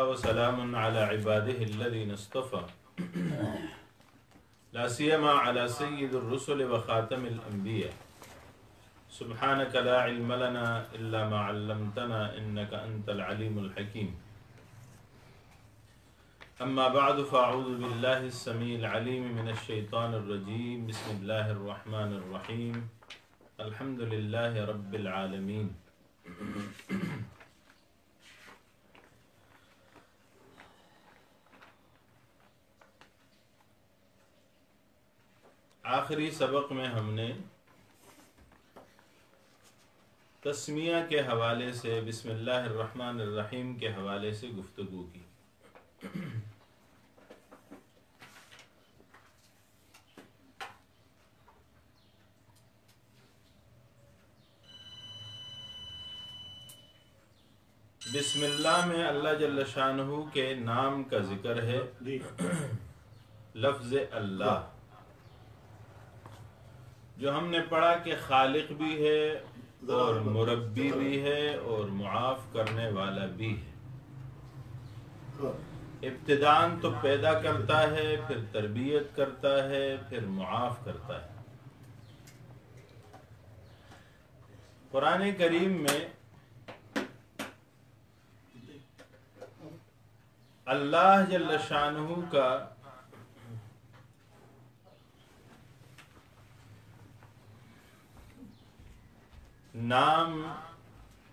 وسلام على عباده الذين اصطفى لا سيما على سيد الرسل وخاتم الأنبياء سبحانك لا علم لنا إلا ما علمتنا إنك أنت العليم الحكيم أما بعد فأعوذ بالله السميع العليم من الشيطان الرجيم بسم الله الرحمن الرحيم الحمد لله رب العالمين آخری سبق میں ہم نے تسمیہ کے حوالے سے بسم اللہ الرحمن الرحیم کے حوالے سے گفتگو کی۔ بسم اللہ میں اللہ جل شانہ کے نام کا ذکر ہے، لفظ اللہ جو ہم نے پڑھا کہ خالق بھی ہے اور مربی بھی ہے اور معاف کرنے والا بھی ہے۔ ابتداءً تو پیدا کرتا ہے، پھر تربیت کرتا ہے، پھر معاف کرتا ہے۔ قرآن کریم میں اللہ جل شانہ کا نام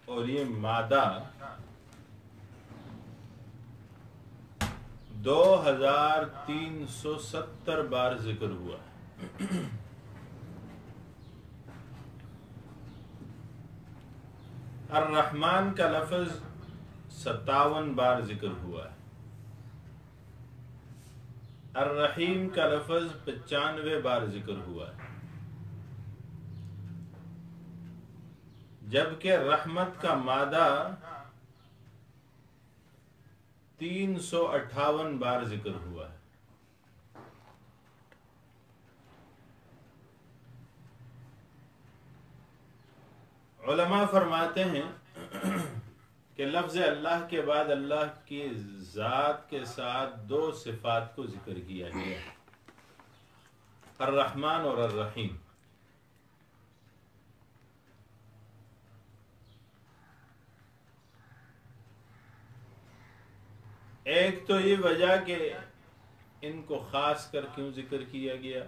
اور یہ مادہ 2370 بار ذکر ہوا ہے۔ الرحمن کا لفظ 57 بار ذکر ہوا ہے۔ الرحیم کا لفظ 95 بار ذکر ہوا ہے، جبکہ رحمت کا مادہ 358 بار ذکر ہوا ہے۔ علماء فرماتے ہیں کہ لفظ اللہ کے بعد اللہ کی ذات کے ساتھ 2 صفات کو ذکر کیا گیا ہے، الرحمن اور الرحیم۔ ایک تو یہ وجہ کہ ان کو خاص کر کیوں ذکر کیا گیا،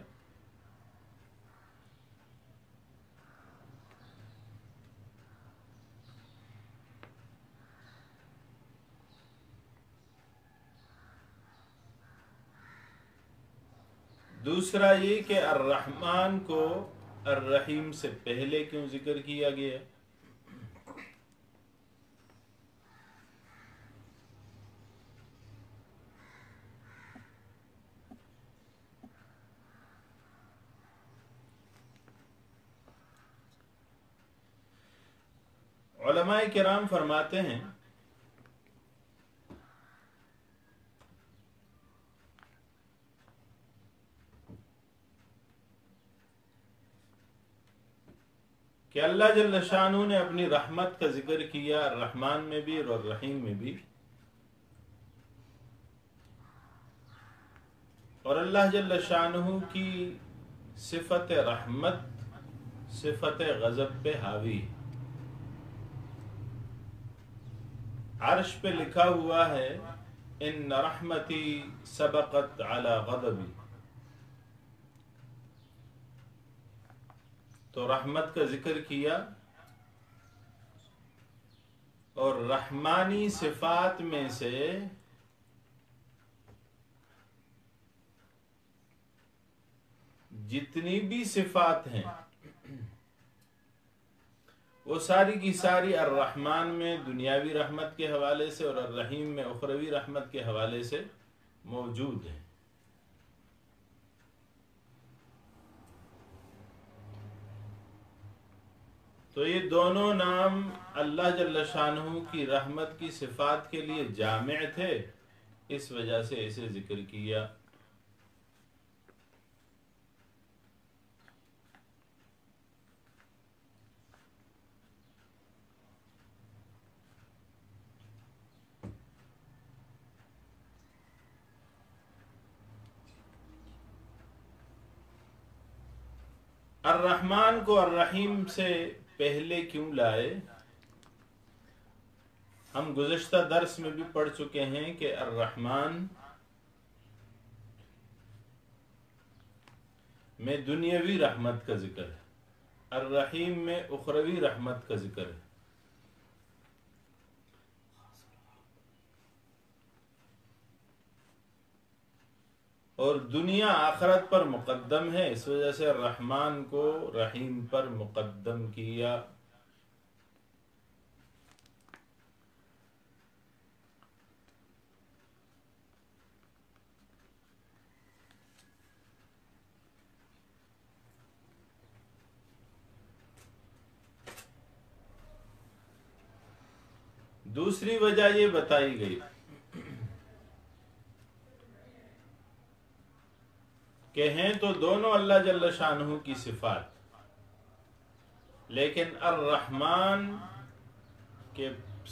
دوسرا یہ کہ الرحمن کو الرحیم سے پہلے کیوں ذکر کیا گیا۔ علماء کرام فرماتے ہیں کہ اللہ جل شانہ نے اپنی رحمت کا ذکر کیا الرحمن میں بھی اور الرحیم میں بھی، اور اللہ جل شانہ کی صفت رحمت صفت غضب پہ حاوی ہے۔ عرش پہ لکھا ہوا ہے ان رحمتی سبقت علی غضبی، تو رحمت کا ذکر کیا اور رحمانی صفات میں سے جتنی بھی صفات ہیں وہ ساری کی ساری الرحمن میں دنیاوی رحمت کے حوالے سے اور الرحیم میں اخروی رحمت کے حوالے سے موجود ہیں۔ تو یہ دونوں نام اللہ جل شانہ کی رحمت کی صفات کے لیے جامع تھے، اس وجہ سے اسے ذکر کیا۔ الرحمن کو الرحیم سے پہلے کیوں لائے؟ ہم گزشتہ درس میں بھی پڑھ چکے ہیں کہ الرحمن میں دنیاوی رحمت کا ذکر ہے، الرحیم میں اخروی رحمت کا ذکر ہے۔ اور دنیا آخرت پر مقدم ہے، اس وجہ سے رحمان کو رحیم پر مقدم کیا۔ دوسری وجہ یہ بتائی گئی کہ ہیں تو دونوں اللہ جل شانہ کی صفات، لیکن الرحمن کے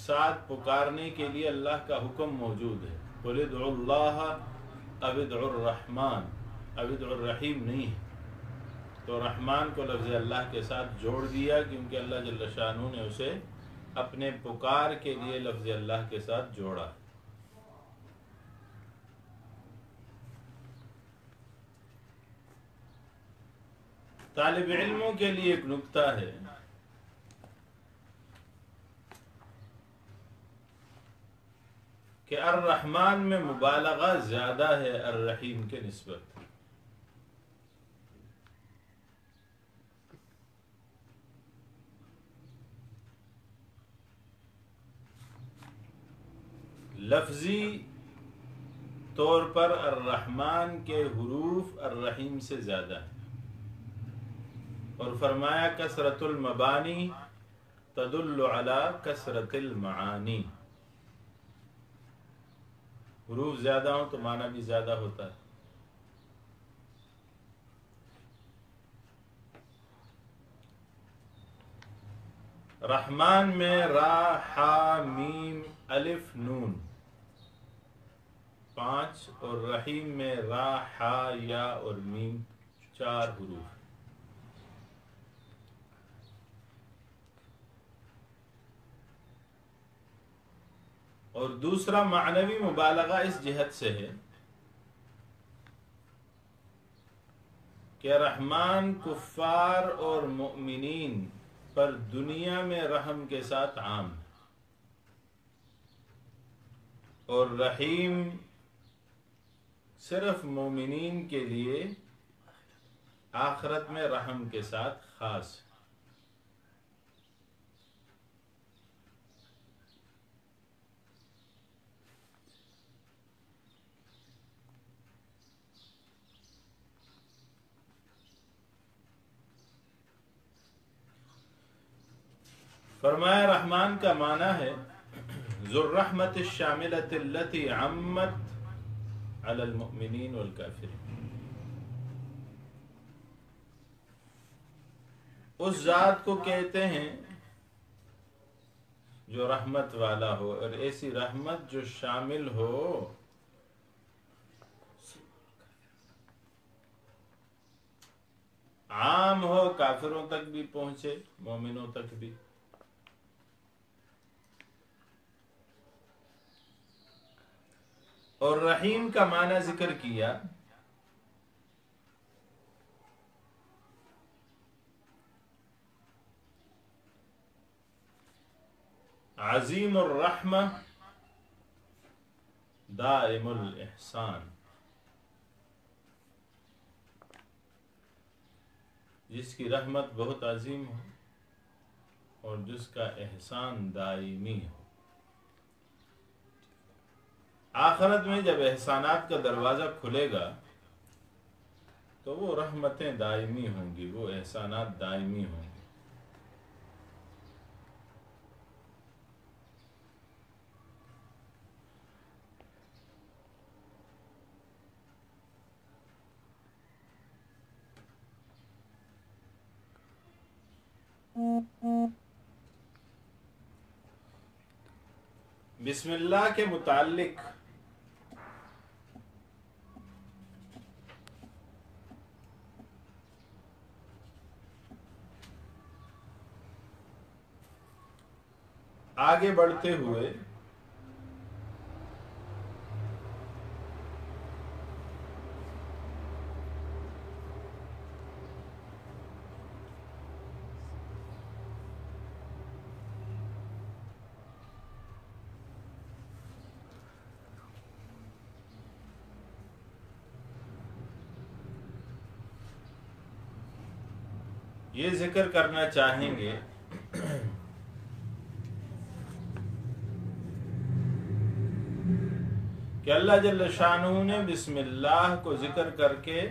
ساتھ پکارنے کے لیے اللہ کا حکم موجود ہے، قُلِ ادْعُوا اللَّهَ أَوِ ادْعُوا الرَّحْمَٰنَ، أَوِ ادْعُوا الرَّحِيمَ نہیں ہے، تو رحمان کو لفظ اللہ کے ساتھ جوڑ دیا کیونکہ اللہ جل شانہ نے اسے اپنے پکار کے لیے لفظ اللہ کے ساتھ جوڑا۔ طالب علموں کے لیے ایک نکتہ ہے کہ الرحمن میں مبالغہ زیادہ ہے الرحیم کے نسبت۔ لفظی طور پر الرحمن کے حروف الرحیم سے زیادہ ہیں، اور فرمایا کثرت المبانی تدل علی کثرت المعانی، حروف زیادہ ہوں تو معنی بھی زیادہ ہوتا ہے۔ رحمان میں را حا میم الف نون 5 اور رحیم میں را حا یا اور میم 4 حروف۔ اور دوسرا معنوی مبالغہ اس جہت سے ہے کہ رحمان کفار اور مؤمنین پر دنیا میں رحم کے ساتھ عام ہے، اور رحیم صرف مومنین کے لیے آخرت میں رحم کے ساتھ خاص ہے۔ فرمایا رحمان کا معنی ہے ذو الرحمت الشاملۃ التي عمت علی المؤمنین والکافرین، اس ذات کو کہتے ہیں جو رحمت والا ہو، اور ایسی رحمت جو شامل ہو عام ہو، کافروں تک بھی پہنچے مومنوں تک بھی۔ اور رحیم کا معنی ذکر کیا عظیم الرحمہ دائم الاحسان، جس کی رحمت بہت عظیم ہو اور جس کا احسان دائمی ہو۔ آخرت میں جب احسانات کا دروازہ کھلے گا تو وہ رحمتیں دائمی ہوں گی، وہ احسانات دائمی ہوں گے۔ بسم اللہ کے متعلق آگے بڑھتے ہوئے یہ ذکر کرنا چاہیں گے کہ اللہ جل شانہ نے بسم اللہ کو ذکر کر کے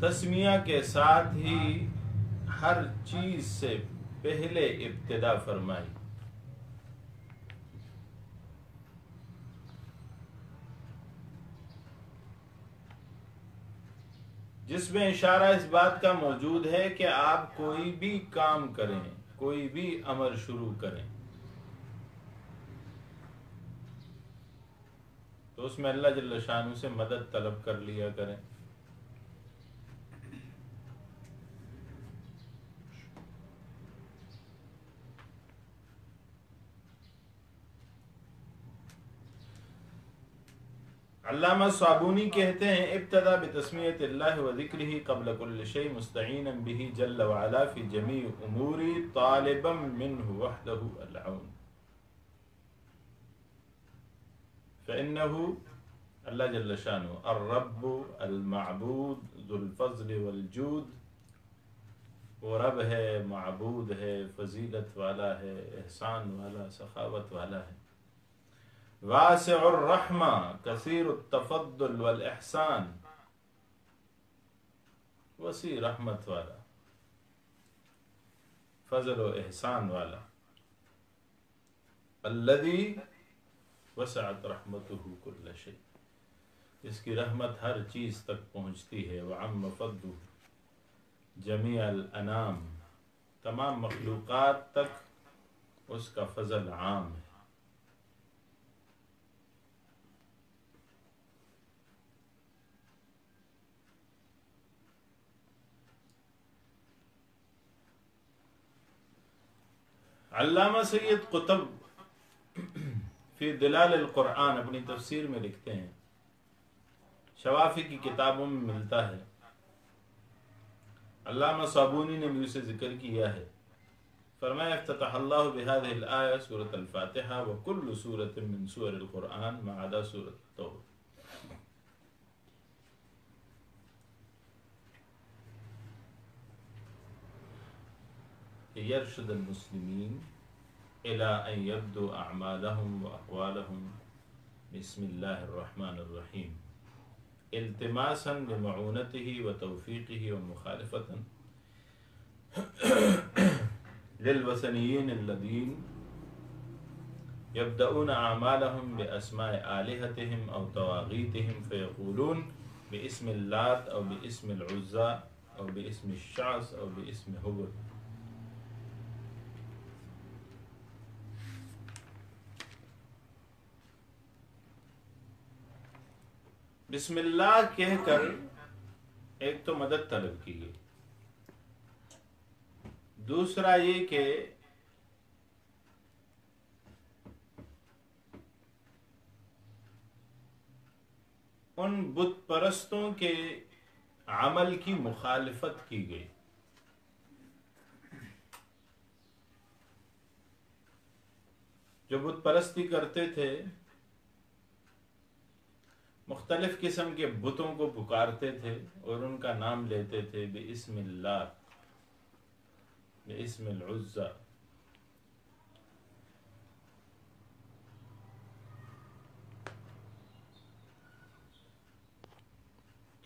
تسمیہ کے ساتھ ہی ہر چیز سے پہلے ابتدا فرمائی، جس میں اشارہ اس بات کا موجود ہے کہ آپ کوئی بھی کام کریں، کوئی بھی امر شروع کریں تو اس میں اللہ جل شانہ سے مدد طلب کر لیا کریں۔ علامہ صابونی کہتے ہیں ابتدا بتسمیت اللہ و ذکرہ قبل کل شیء مستعینا بہ جل وعلا فی جمیع اموری طالبا منہ وحدہ العون، فإنہ اللہ جل شانہ الرب المعبود ذو الفضل والجود، وہ رب ہے، معبود ہے، فضیلت والا ہے، احسان والا، سخاوت والا ہے، واسع الرحمہ کثیر التفضل والاحسان، وسیع رحمت والا، فضل و احسان والا، الذی وسعت رحمتہ کل شیء، جس کی رحمت ہر چیز تک پہنچتی ہے، وعم فضلہ جمیع الانام، تمام مخلوقات تک اس کا فضل عام ہے۔ علامہ سید قطب فی دلال القرآن اپنی تفسیر میں لکھتے ہیں، شوافی کی کتابوں میں ملتا ہے، علامہ صابونی نے بھی اسے ذکر کیا ہے، فرمایا افتتح اللہ بهذه الآیہ سورۃ الفاتحہ وکل سورۃ من سور القرآن ما عدا سورۃ التوبہ، یرشد المسلمین الی ان یبدوا اعمالهم واحوالهم بسم اللہ الرحمن الرحیم التماسا لمعونته وتوفیقه ومخالفتا للوثنیین الذین يبدؤون اعمالهم باسماء آلهتهم او طواغیتهم فیقولون باسم اللات او باسم العزى او باسم الشعث او باسم حبل، بسم اللہ کہہ کر ایک تو مدد طلب کیجیے، دوسرا یہ کہ ان بت پرستوں کے عمل کی مخالفت کی گئی، جو بت پرستی کرتے تھے، مختلف قسم کے بتوں کو پکارتے تھے اور ان کا نام لیتے تھے، باسم اللہ، باسم العزى،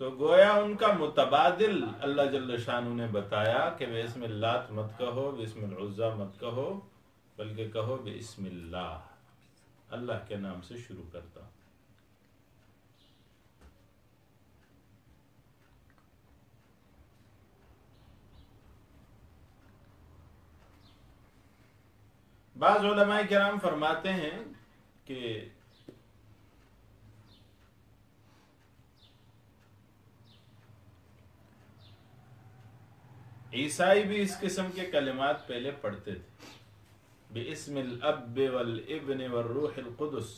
تو گویا ان کا متبادل اللہ جل شانہ نے بتایا کہ باسم اللات مت کہو، باسم العزى مت کہو، بلکہ کہو باسم اللہ، اللہ کے نام سے شروع کرتا ہوں۔ بعض علماء کرام فرماتے ہیں کہ عیسائی بھی اس قسم کے کلمات پہلے پڑھتے تھے، باسم الاب والابن والروح القدس،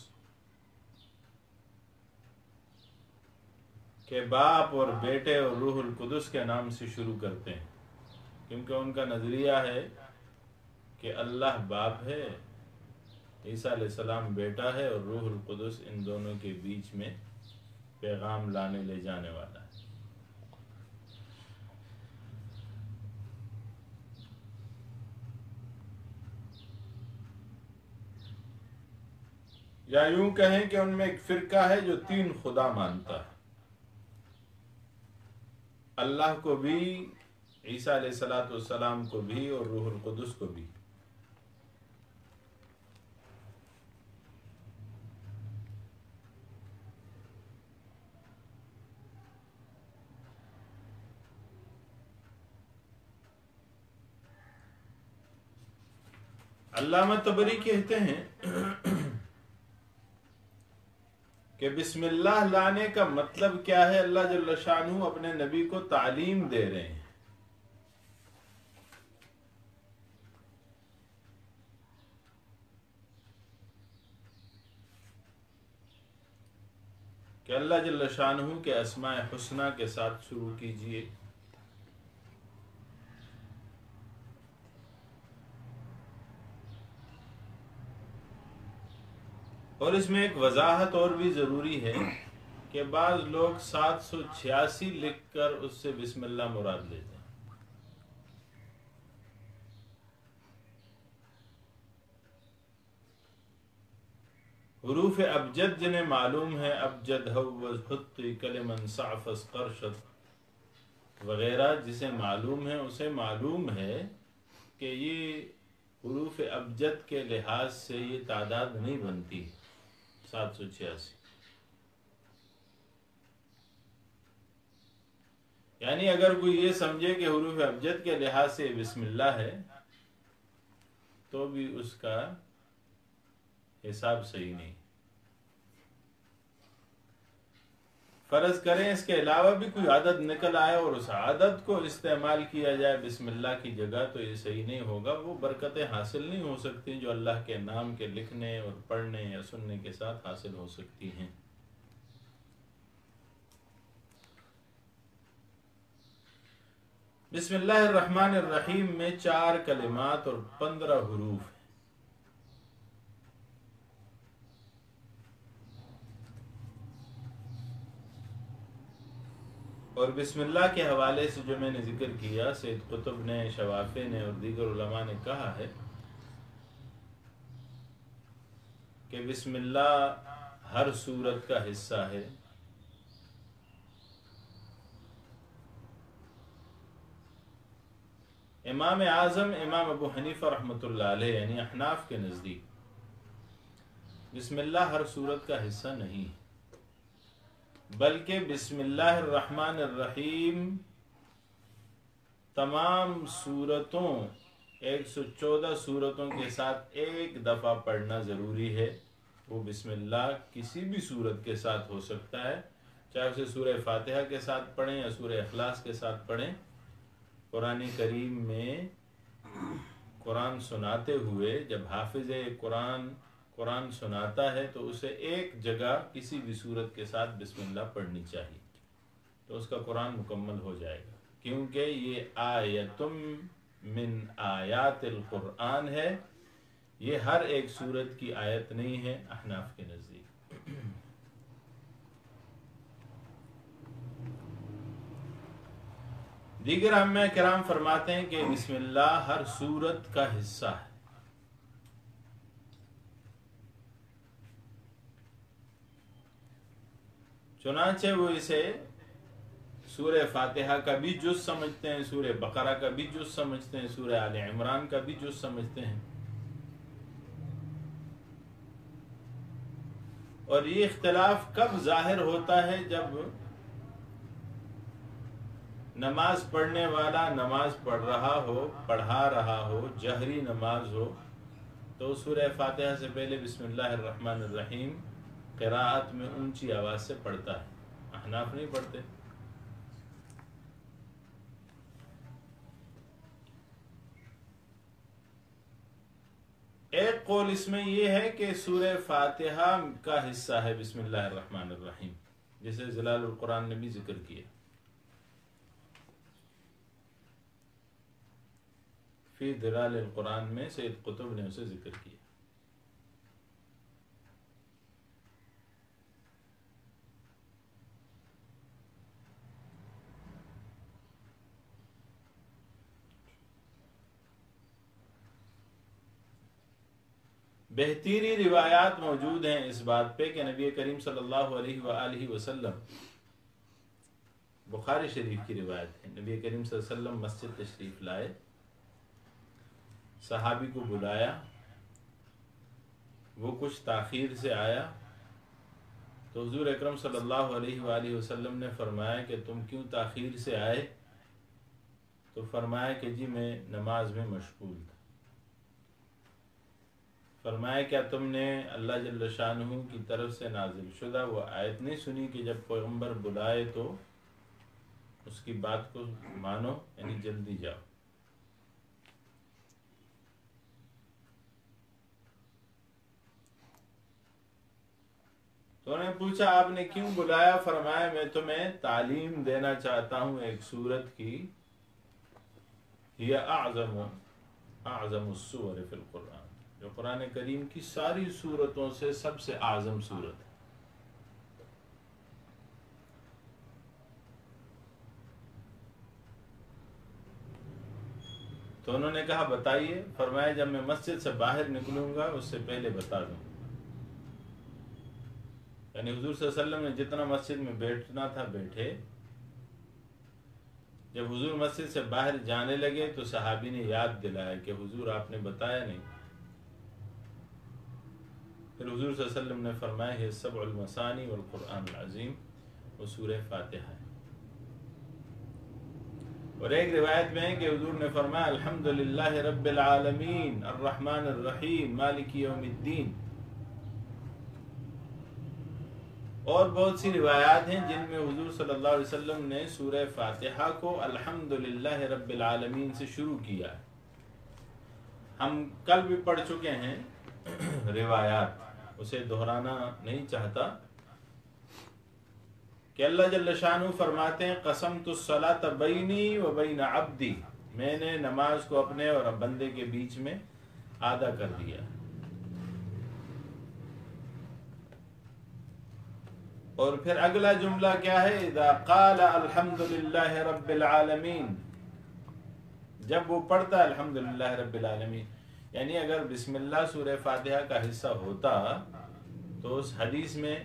کہ باپ اور بیٹے اور روح القدس کے نام سے شروع کرتے ہیں، کیونکہ ان کا نظریہ ہے کہ اللہ باپ ہے، عیسیٰ علیہ السلام بیٹا ہے، اور روح القدس ان دونوں کے بیچ میں پیغام لانے لے جانے والا ہے۔ یا یوں کہیں کہ ان میں ایک فرقہ ہے جو 3 خدا مانتا ہے، اللہ کو بھی، عیسیٰ علیہ السلام کو بھی، اور روح القدس کو بھی۔ علامہ طبری کہتے ہیں کہ بسم اللہ لانے کا مطلب کیا ہے؟ اللہ جل شانہ اپنے نبی کو تعلیم دے رہے ہیں کہ اللہ جل شانہ کے اسماء حسنہ کے ساتھ شروع کیجئے، اور اس میں ایک وضاحت اور بھی ضروری ہے کہ بعض لوگ 786 لکھ کر اس سے بسم اللہ مراد لیتے ہیں۔ حروف ابجد جنہیں معلوم ہے، ابجد ہوز حطی کلمن صعفس قرشت وغیرہ، جسے معلوم ہے اسے معلوم ہے کہ یہ حروف ابجد کے لحاظ سے یہ تعداد نہیں بنتی 786، یعنی اگر کوئی یہ سمجھے کہ حروف ابجد کے لحاظ سے بسم اللہ ہے تو بھی اس کا حساب صحیح نہیں۔ فرض کریں اس کے علاوہ بھی کوئی عدد نکل آئے اور اس عدد کو استعمال کیا جائے بسم اللہ کی جگہ، تو یہ صحیح نہیں ہوگا، وہ برکتیں حاصل نہیں ہو سکتی جو اللہ کے نام کے لکھنے اور پڑھنے یا سننے کے ساتھ حاصل ہو سکتی ہیں۔ بسم اللہ الرحمن الرحیم میں 4 کلمات اور 15 حروف ہیں۔ اور بسم اللہ کے حوالے سے جو میں نے ذکر کیا، سید قطب نے، شوافی نے اور دیگر علماء نے کہا ہے کہ بسم اللہ ہر سورت کا حصہ ہے، امام اعظم امام ابو حنیفہ رحمۃ اللہ علیہ یعنی احناف کے نزدیک بسم اللہ ہر سورت کا حصہ نہیں ہے، بلکہ بسم اللہ الرحمن الرحیم تمام سورتوں 114 سورتوں کے ساتھ ایک دفعہ پڑھنا ضروری ہے۔ وہ بسم اللہ کسی بھی سورت کے ساتھ ہو سکتا ہے، چاہے اسے سورہ فاتحہ کے ساتھ پڑھیں یا سورہ اخلاص کے ساتھ پڑھیں۔ قرآن کریم میں قرآن سناتے ہوئے جب حافظ قرآن سناتا ہے تو اسے ایک جگہ کسی بھی صورت کے ساتھ بسم اللہ پڑھنی چاہیے، تو اس کا قرآن مکمل ہو جائے گا، کیونکہ یہ آیتم من آیات القرآن ہے، یہ ہر ایک صورت کی آیت نہیں ہے احناف کے نزدیک۔ دیگر ائمہ کرام فرماتے ہیں کہ بسم اللہ ہر صورت کا حصہ ہے، چنانچہ وہ اسے سورہ فاتحہ کا بھی جز سمجھتے ہیں، سورہ بقرہ کا بھی جز سمجھتے ہیں، سورہ آل عمران کا بھی جز سمجھتے ہیں، اور یہ اختلاف کب ظاہر ہوتا ہے؟ جب نماز پڑھنے والا نماز پڑھا رہا ہو، جہری نماز ہو، تو سورہ فاتحہ سے پہلے بسم اللہ الرحمن الرحیم قراءت میں اونچی آواز سے پڑھتا ہے، احناف نہیں پڑھتے۔ ایک قول اس میں یہ ہے کہ سورہ فاتحہ کا حصہ ہے بسم اللہ الرحمن الرحیم، جسے ظلال القرآن نے بھی ذکر کیا، فی ظلال القرآن میں سید قطب نے اسے ذکر کیا۔ بہتری روایات موجود ہیں اس بات پہ کہ نبی کریم صلی اللہ علیہ وآلہ وسلم، بخاری شریف کی روایت ہے، نبی کریم صلی اللہ علیہ وسلم مسجد تشریف لائے، صحابی کو بلایا، وہ کچھ تاخیر سے آیا تو حضور اکرم صلی اللہ علیہ وآلہ وسلم نے فرمایا کہ تم کیوں تاخیر سے آئے؟ تو فرمایا کہ جی میں نماز میں مشغول تھا۔ فرمایا کیا تم نے اللہ جل شانہ کی طرف سے نازل شدہ وہ آیت نہیں سنی کہ جب پیغمبر بلائے تو اس کی بات کو مانو، یعنی جلدی جاؤ۔ تو انہوں نے پوچھا آپ نے کیوں بلایا؟ فرمایا میں تمہیں تعلیم دینا چاہتا ہوں ایک سورت کی، یہ اعظم السور فی القرآن، جو قرآن کریم کی ساری سورتوں سے سب سے اعظم سورت ہے۔ تو انہوں نے کہا بتائیے۔ فرمایا جب میں مسجد سے باہر نکلوں گا اس سے پہلے بتا دوں۔ یعنی حضور صلی اللہ علیہ وسلم نے جتنا مسجد میں بیٹھنا تھا بیٹھے، جب حضور مسجد سے باہر جانے لگے تو صحابی نے یاد دلایا کہ حضور آپ نے بتایا نہیں۔ پھر حضور صلی اللہ علیہ وسلم نے فرمایا ہے سبع المثانی والقرآن العظیم، وہ سورہ فاتحہ ہے۔ اور ایک روایت میں ہے کہ حضور نے فرمایا الحمدللہ رب العالمین الرحمن الرحیم مالک یوم الدین۔ اور بہت سی روایات ہیں جن میں حضور صلی اللہ علیہ وسلم نے سورہ فاتحہ کو الحمدللہ رب العالمین سے شروع کیا۔ ہم کل بھی پڑھ چکے ہیں روایات، اسے دہرانا نہیں چاہتا، کہ اللہ جل شانہ فرماتے ہیں قسمت الصلاۃ بینی و بین عبدی، میں نے نماز کو اپنے اور بندے کے بیچ میں آدھا کر دیا۔ اور پھر اگلا جملہ کیا ہے؟ اذا قال الحمدللہ رب العالمین، جب وہ پڑھتا الحمدللہ رب العالمین، یعنی اگر بسم اللہ سورہ فاتحہ کا حصہ ہوتا تو اس حدیث میں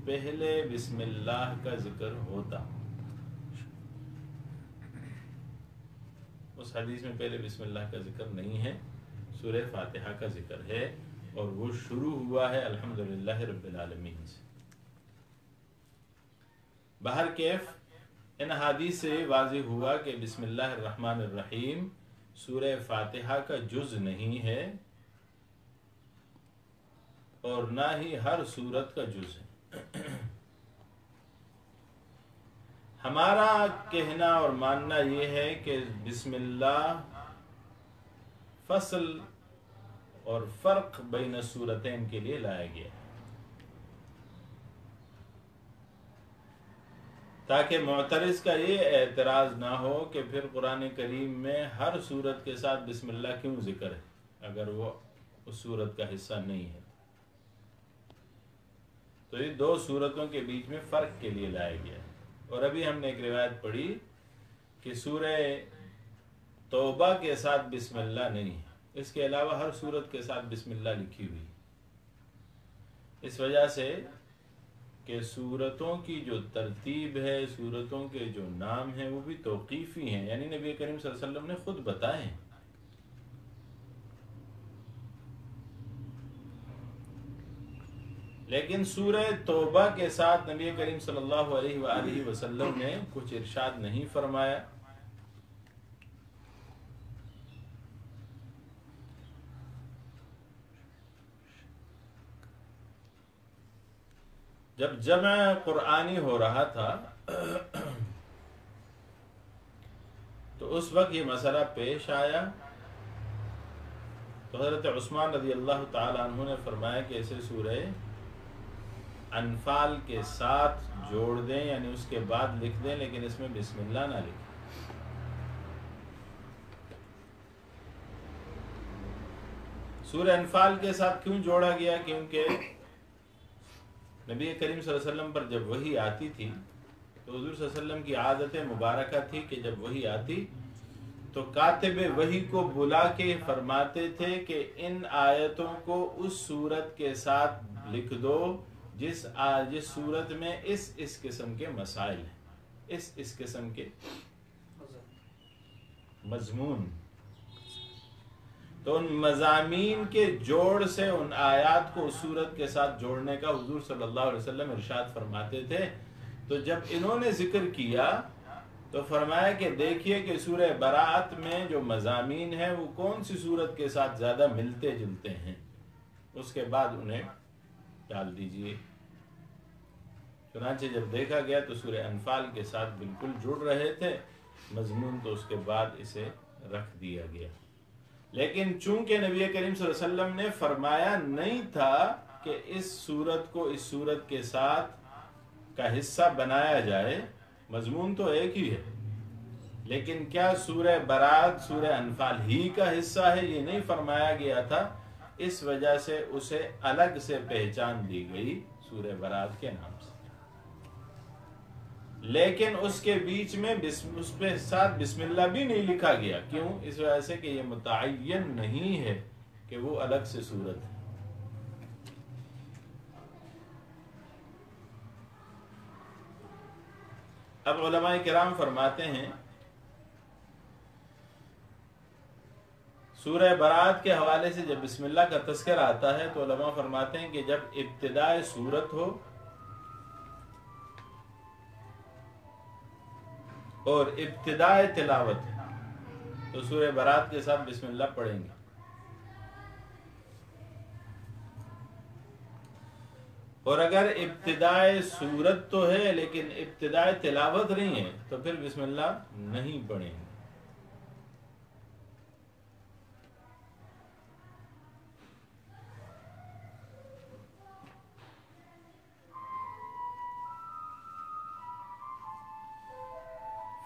پہلے بسم اللہ کا ذکر ہوتا، اس حدیث میں پہلے بسم اللہ کا ذکر نہیں ہے، سورہ فاتحہ کا ذکر ہے، اور وہ شروع ہوا ہے الحمدللہ رب العالمین سے۔ بہر کیف ان حدیث سے واضح ہوا کہ بسم اللہ الرحمن الرحیم سورہ فاتحہ کا جز نہیں ہے اور نہ ہی ہر سورت کا جز ہے۔ ہمارا کہنا اور ماننا یہ ہے کہ بسم اللہ فصل اور فرق بین السورتین کے لیے لایا گیا ہے، تاکہ معترض کا یہ اعتراض نہ ہو کہ پھر قرآن کریم میں ہر سورت کے ساتھ بسم اللہ کیوں ذکر ہے اگر وہ اس سورت کا حصہ نہیں ہے۔ تو یہ دو سورتوں کے بیچ میں فرق کے لیے لایا گیا ہے۔ اور ابھی ہم نے ایک روایت پڑھی کہ سورہ توبہ کے ساتھ بسم اللہ نہیں ہے، اس کے علاوہ ہر سورت کے ساتھ بسم اللہ لکھی ہوئی، اس وجہ سے کہ سورتوں کی جو ترتیب ہے، سورتوں کے جو نام ہیں وہ بھی توقیفی ہیں، یعنی نبی کریم صلی اللہ علیہ وسلم نے خود بتائے ہیں۔ لیکن سورہ توبہ کے ساتھ نبی کریم صلی اللہ علیہ وآلہ وسلم نے کچھ ارشاد نہیں فرمایا۔ جب جمع قرآنی ہو رہا تھا تو اس وقت یہ مسئلہ پیش آیا تو حضرت عثمان رضی اللہ تعالیٰ عنہ نے فرمایا کہ اسے سورہ انفال کے ساتھ جوڑ دیں، یعنی اس کے بعد لکھ دیں، لیکن اس میں بسم اللہ نہ لکھیں۔ سورہ انفال کے ساتھ کیوں جوڑا گیا؟ کیونکہ نبی کریم صلی اللہ علیہ وسلم پر جب وحی آتی تھی تو حضور صلی اللہ علیہ وسلم کی عادت مبارکہ تھی کہ جب وحی آتی تو کاتب وحی کو بلا کے فرماتے تھے کہ ان آیتوں کو اس صورت کے ساتھ لکھ دو جس صورت میں اس قسم کے مسائل ہیں، اس قسم کے مضمون۔ تو ان مضامین کے جوڑ سے ان آیات کو اس صورت کے ساتھ جوڑنے کا حضور صلی اللہ علیہ وسلم ارشاد فرماتے تھے۔ تو جب انہوں نے ذکر کیا تو فرمایا کہ دیکھیے کہ سورہ براءت میں جو مضامین ہیں وہ کون سی صورت کے ساتھ زیادہ ملتے جلتے ہیں، اس کے بعد انہیں ڈال دیجئے۔ چنانچہ جب دیکھا گیا تو سورہ انفال کے ساتھ بالکل جڑ رہے تھے مضمون، تو اس کے بعد اسے رکھ دیا گیا۔ لیکن چونکہ نبی کریم صلی اللہ علیہ وسلم نے فرمایا نہیں تھا کہ اس صورت کو اس صورت کے ساتھ کا حصہ بنایا جائے، مضمون تو ایک ہی ہے، لیکن کیا سورہ براءت سورہ انفال ہی کا حصہ ہے یہ نہیں فرمایا گیا تھا، اس وجہ سے اسے الگ سے پہچان دی گئی سورہ براءت کے نام سے۔ لیکن اس کے بیچ میں اس پہ ساتھ بسم اللہ بھی نہیں لکھا گیا، کیوں؟ اس وجہ سے کہ یہ متعین نہیں ہے کہ وہ الگ سے صورت ہے۔ اب علماء کرام فرماتے ہیں سورہ براءت کے حوالے سے جب بسم اللہ کا تذکر آتا ہے تو علماء فرماتے ہیں کہ جب ابتدائے سورت ہو اور ابتدائے تلاوت تو سورہ براءت کے ساتھ بسم اللہ پڑھیں گے، اور اگر ابتدائے سورت تو ہے لیکن ابتدائے تلاوت نہیں ہے تو پھر بسم اللہ نہیں پڑھیں گے۔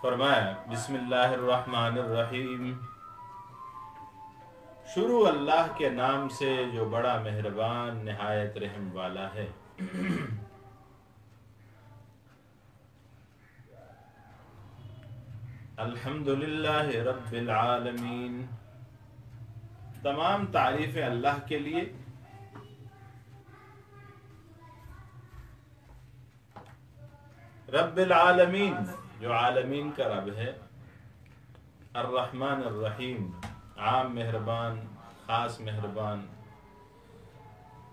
فرمایا بسم اللہ الرحمن الرحیم، شروع اللہ کے نام سے جو بڑا مہربان نہایت رحم والا ہے۔ الحمدللہ رب العالمین، تمام تعریفیں اللہ کے لیے۔ رب العالمین جو عالمین کا رب ہے، الرحمن الرحیم عام مہربان خاص مہربان،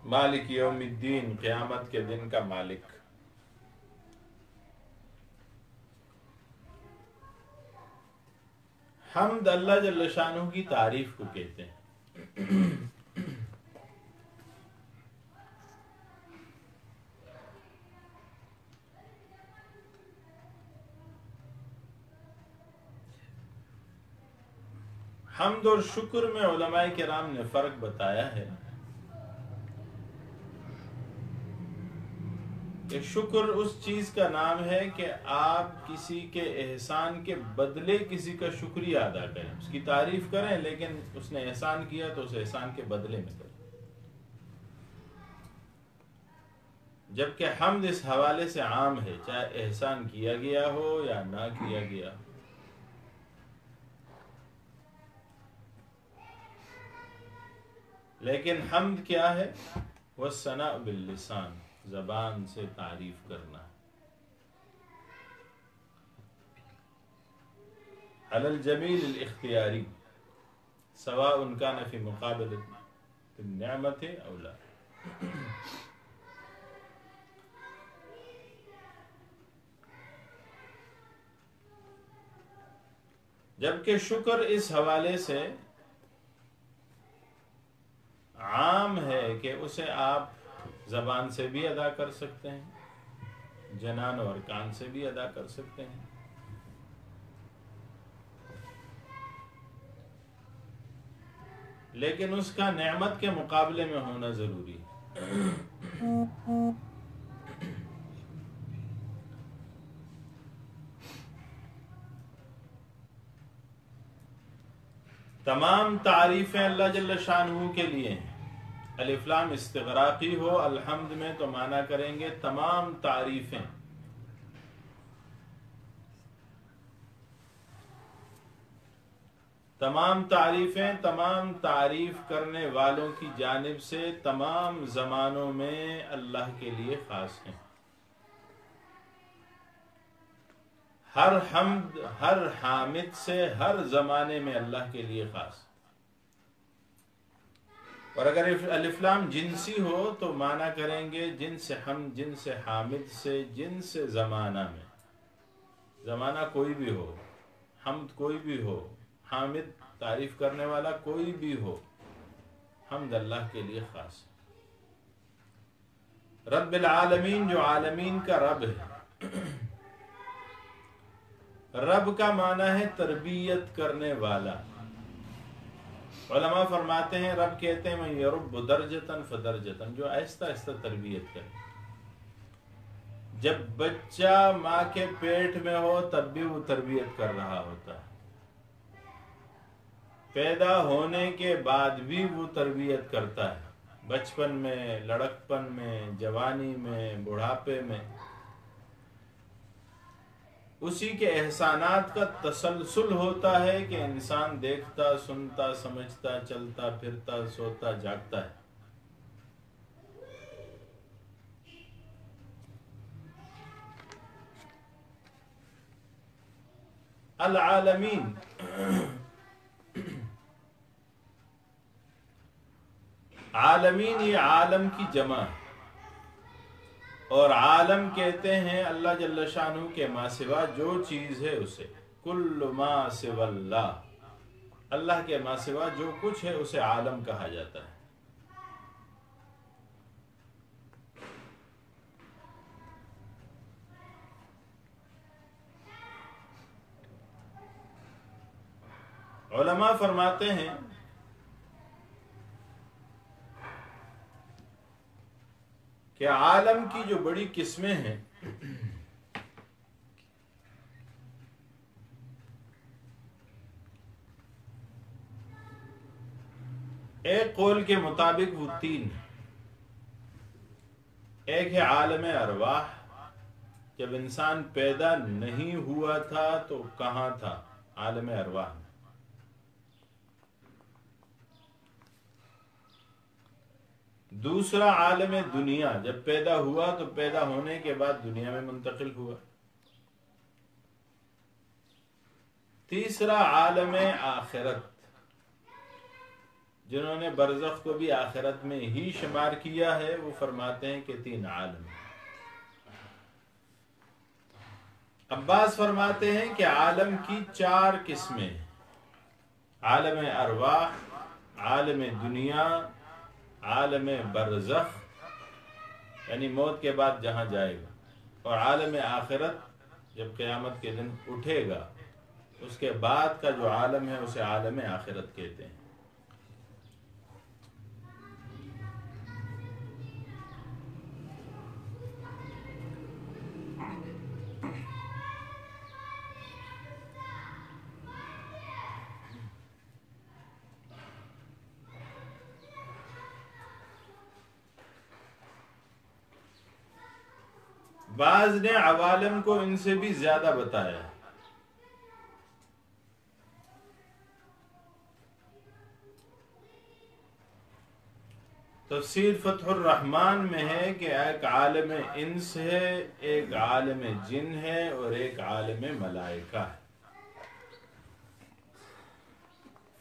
مالک یوم الدین قیامت کے دن کا مالک۔ حمد اللہ جل شانہ کی تعریف کو کہتے ہیں۔ حمد اور شکر میں علماء کرام نے فرق بتایا ہے کہ شکر اس چیز کا نام ہے کہ آپ کسی کے احسان کے بدلے کسی کا شکریہ ادا کریں، اس کی تعریف کریں، لیکن اس نے احسان کیا تو اس احسان کے بدلے میں کریں۔ جبکہ حمد اس حوالے سے عام ہے، چاہے احسان کیا گیا ہو یا نہ کیا گیا۔ لیکن حمد کیا ہے؟ والثناء باللسان، زبان سے تعریف کرنا۔ علی الجمیل الاختیاری سواء کان فی مقابل النعمت او لا۔ جبکہ شکر اس حوالے سے عام ہے کہ اسے آپ زبان سے بھی ادا کر سکتے ہیں، جنان اور کان سے بھی ادا کر سکتے ہیں۔ لیکن اس کا نعمت کے مقابلے میں ہونا ضروری ہے۔ تمام تعریفیں اللہ جل شانہ کے لیے ہیں۔ الف لام استغراقی ہو الحمد میں تو معنی کریں گے تمام تعریفیں، تمام تعریفیں تمام تعریف کرنے والوں کی جانب سے تمام زمانوں میں اللہ کے لیے خاص ہیں۔ ہر حمد ہر حامد سے ہر زمانے میں اللہ کے لیے خاص۔ اور اگر الف لام جنسی ہو تو معنی کریں گے جنس حمد جنس حامد سے جنس زمانہ میں، زمانہ کوئی بھی ہو، حمد کوئی بھی ہو، حامد تعریف کرنے والا کوئی بھی ہو، حمد اللہ کے لیے خاص ہے۔ رب العالمین جو عالمین کا رب ہے، رب کا معنی ہے تربیت کرنے والا۔ علماء فرماتے ہیں رب کہتے ہیں من یرب درجتاً فدرجتاً، جو آہستہ آہستہ تربیت کرے۔ جب بچہ ماں کے پیٹ میں ہو تب بھی وہ تربیت کر رہا ہوتا ہے، پیدا ہونے کے بعد بھی وہ تربیت کرتا ہے، بچپن میں، لڑکپن میں، جوانی میں، بڑھاپے میں۔ اسی کے احسانات کا تسلسل ہوتا ہے کہ انسان دیکھتا، سنتا، سمجھتا، چلتا، پھرتا، سوتا، جاگتا ہے۔ العالمین عالمین یہ عالم کی جمع ہے، اور عالم کہتے ہیں اللہ جل شانہ کے ما سوا جو چیز ہے اسے، کل ما سوا اللہ، اللہ کے ما سوا جو کچھ ہے اسے عالم کہا جاتا ہے۔ علماء فرماتے ہیں کہ عالم کی جو بڑی قسمیں ہیں، ایک قول کے مطابق وہ تین ہیں۔ ایک ہے عالم ارواح، جب انسان پیدا نہیں ہوا تھا تو کہاں تھا؟ عالم ارواح میں۔ دوسرا عالم دنیا، جب پیدا ہوا تو پیدا ہونے کے بعد دنیا میں منتقل ہوا۔ تیسرا عالم آخرت، جنہوں نے برزخ کو بھی آخرت میں ہی شمار کیا ہے، وہ فرماتے ہیں کہ تین عالم ہیں۔ عباس فرماتے ہیں کہ عالم کی چار قسمیں ہیں، عالم ارواح، عالم دنیا، عالم برزخ یعنی موت کے بعد جہاں جائے گا، اور عالم آخرت جب قیامت کے دن اٹھے گا اس کے بعد کا جو عالم ہے اسے عالم آخرت کہتے ہیں۔ بعض نے عوالم کو ان سے بھی زیادہ بتایا ہے۔ تفسیر فتح الرحمن میں ہے کہ ایک عالم انس ہے، ایک عالم جن ہے، اور ایک عالم ملائکہ ہے۔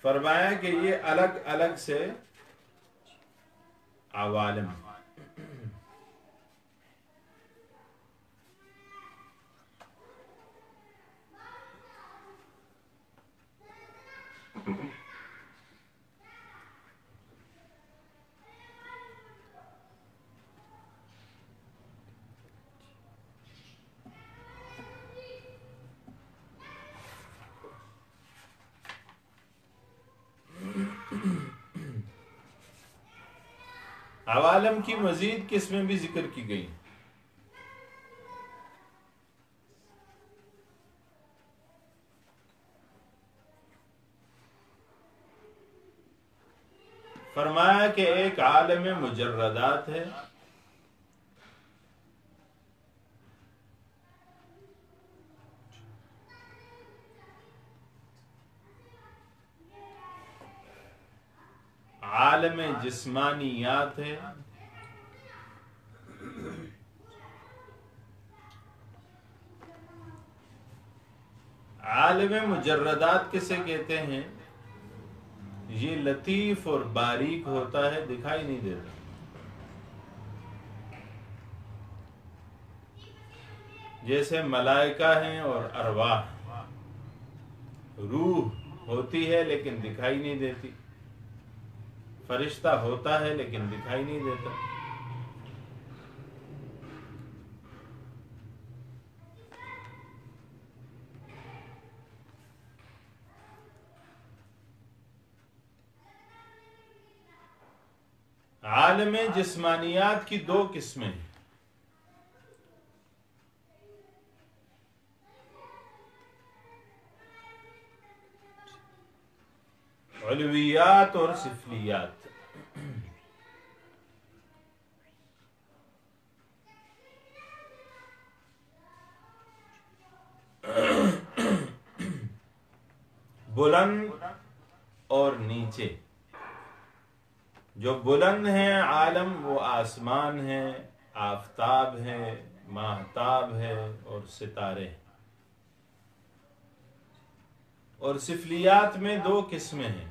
فرمایا کہ یہ الگ الگ سے عوالم ہیں۔ عوالم کی مزید قسمیں بھی ذکر کی گئی ہیں۔ فرمایا کہ ایک عالم مجردات ہے، عالم جسمانیات ہے، عالم مجردات کسے کہتے ہیں؟ یہ لطیف اور باریک ہوتا ہے، دکھائی نہیں دیتا۔ جیسے ملائکہ ہیں اور ارواح، روح ہوتی ہے لیکن دکھائی نہیں دیتی، فرشتہ ہوتا ہے لیکن دکھائی نہیں دیتا۔ عالم جسمانیات کی دو قسمیں ہیں، علویات اور سفلیات۔ بلند اور نیچے۔ جو بلند ہیں عالم وہ آسمان ہے، آفتاب ہے، ماہتاب ہے اور ستارے ہیں۔ اور سفلیات میں دو قسمیں ہیں،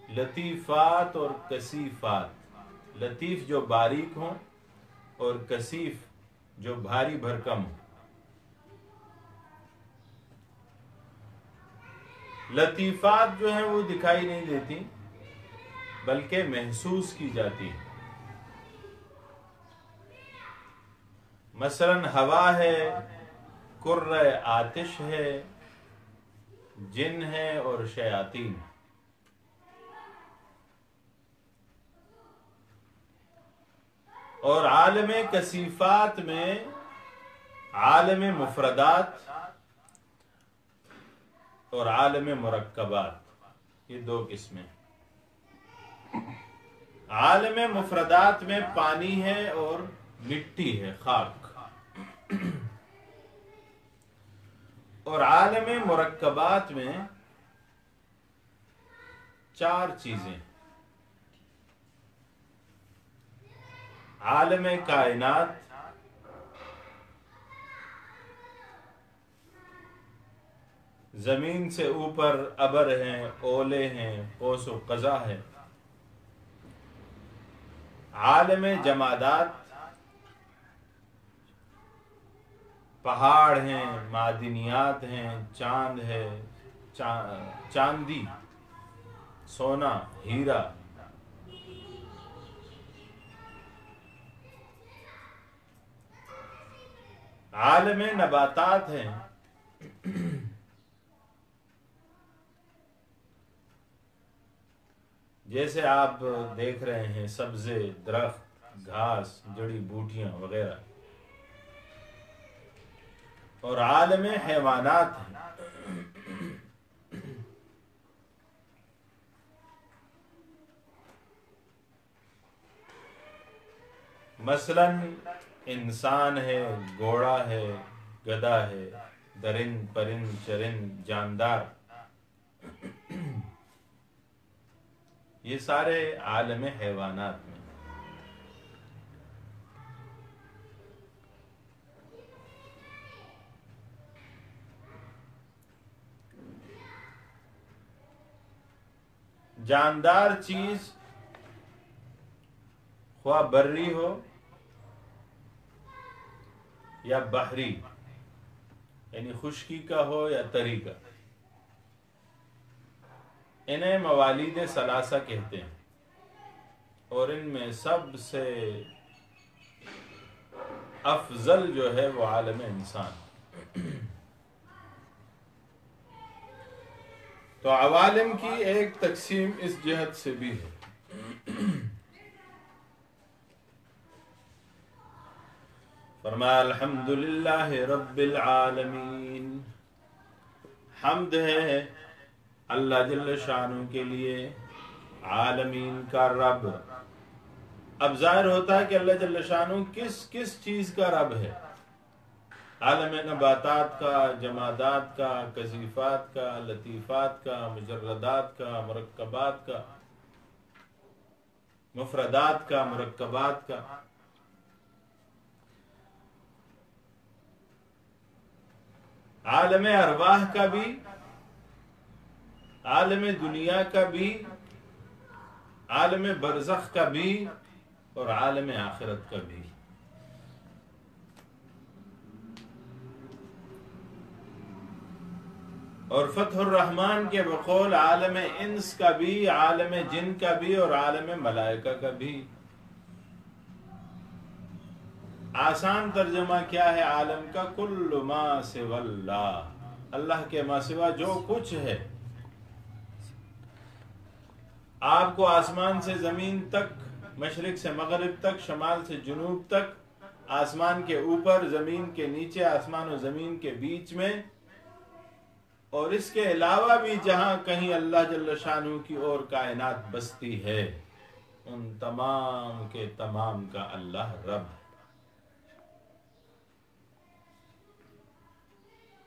لطیفات اور کثیفات۔ لطیف جو باریک ہوں اور کثیف جو بھاری بھرکم ہوں۔ لطیفات جو ہیں وہ دکھائی نہیں دیتی بلکہ محسوس کی جاتی ہے۔ مثلاً ہوا ہے، کرۂ آتش ہے، جن ہے اور شیاطین۔ اور عالم کثیفات میں عالم مفردات اور عالم مرکبات، یہ دو قسمیں۔ عالم مفردات میں پانی ہے اور مٹی ہے، خاک۔ اور عالم مرکبات میں چار چیزیں، عالم کائنات، زمین سے اوپر ابر ہیں، اولے ہیں، قوس و قزح ہے۔ عالم جمادات، پہاڑ ہیں، معدنیات ہیں، چاند ہے، چاندی، سونا، ہیرا۔ عالم نباتات ہیں، جیسے آپ دیکھ رہے ہیں سبزے، درخت، گھاس، جڑی بوٹیاں وغیرہ۔ اور عالم حیوانات ہیں، مثلاً انسان ہے، گھوڑا ہے، گدھا ہے، درند پرند چرند جاندار، یہ سارے عالم حیوانات میں۔ جاندار چیز خواہ بری ہو یا بحری، یعنی خشکی کا ہو یا تری کا، انہیں موالید ثلاثہ کہتے ہیں۔ اور ان میں سب سے افضل جو ہے وہ عالم انسان۔ تو عوالم کی ایک تقسیم اس جہت سے بھی ہے فرمایا الحمدللہ رب العالمین، حمد ہے اللہ جل شانہ کے لیے عالمین کا رب۔ اب ظاہر ہوتا ہے کہ اللہ جل شانہ کس کس چیز کا رب ہے؟ عالم نباتات کا، جمادات کا، کثیفات کا، لطیفات کا، مجردات کا، مرکبات کا، مفردات کا، مرکبات کا۔ عالم ارواح کا بھی، عالم دنیا کا بھی، عالم برزخ کا بھی، اور عالم آخرت کا بھی۔ اور فتح الرحمن کے بقول عالم انس کا بھی، عالم جن کا بھی، اور عالم ملائکہ کا بھی۔ آسان ترجمہ کیا ہے عالم کا؟ کل ما سوی اللہ، اللہ کے ما سوا جو کچھ ہے۔ آپ کو آسمان سے زمین تک، مشرق سے مغرب تک، شمال سے جنوب تک، آسمان کے اوپر، زمین کے نیچے، آسمان و زمین کے بیچ میں، اور اس کے علاوہ بھی جہاں کہیں اللہ جل شانہ کی اور کائنات بستی ہے، ان تمام کے تمام کا اللہ رب ہے۔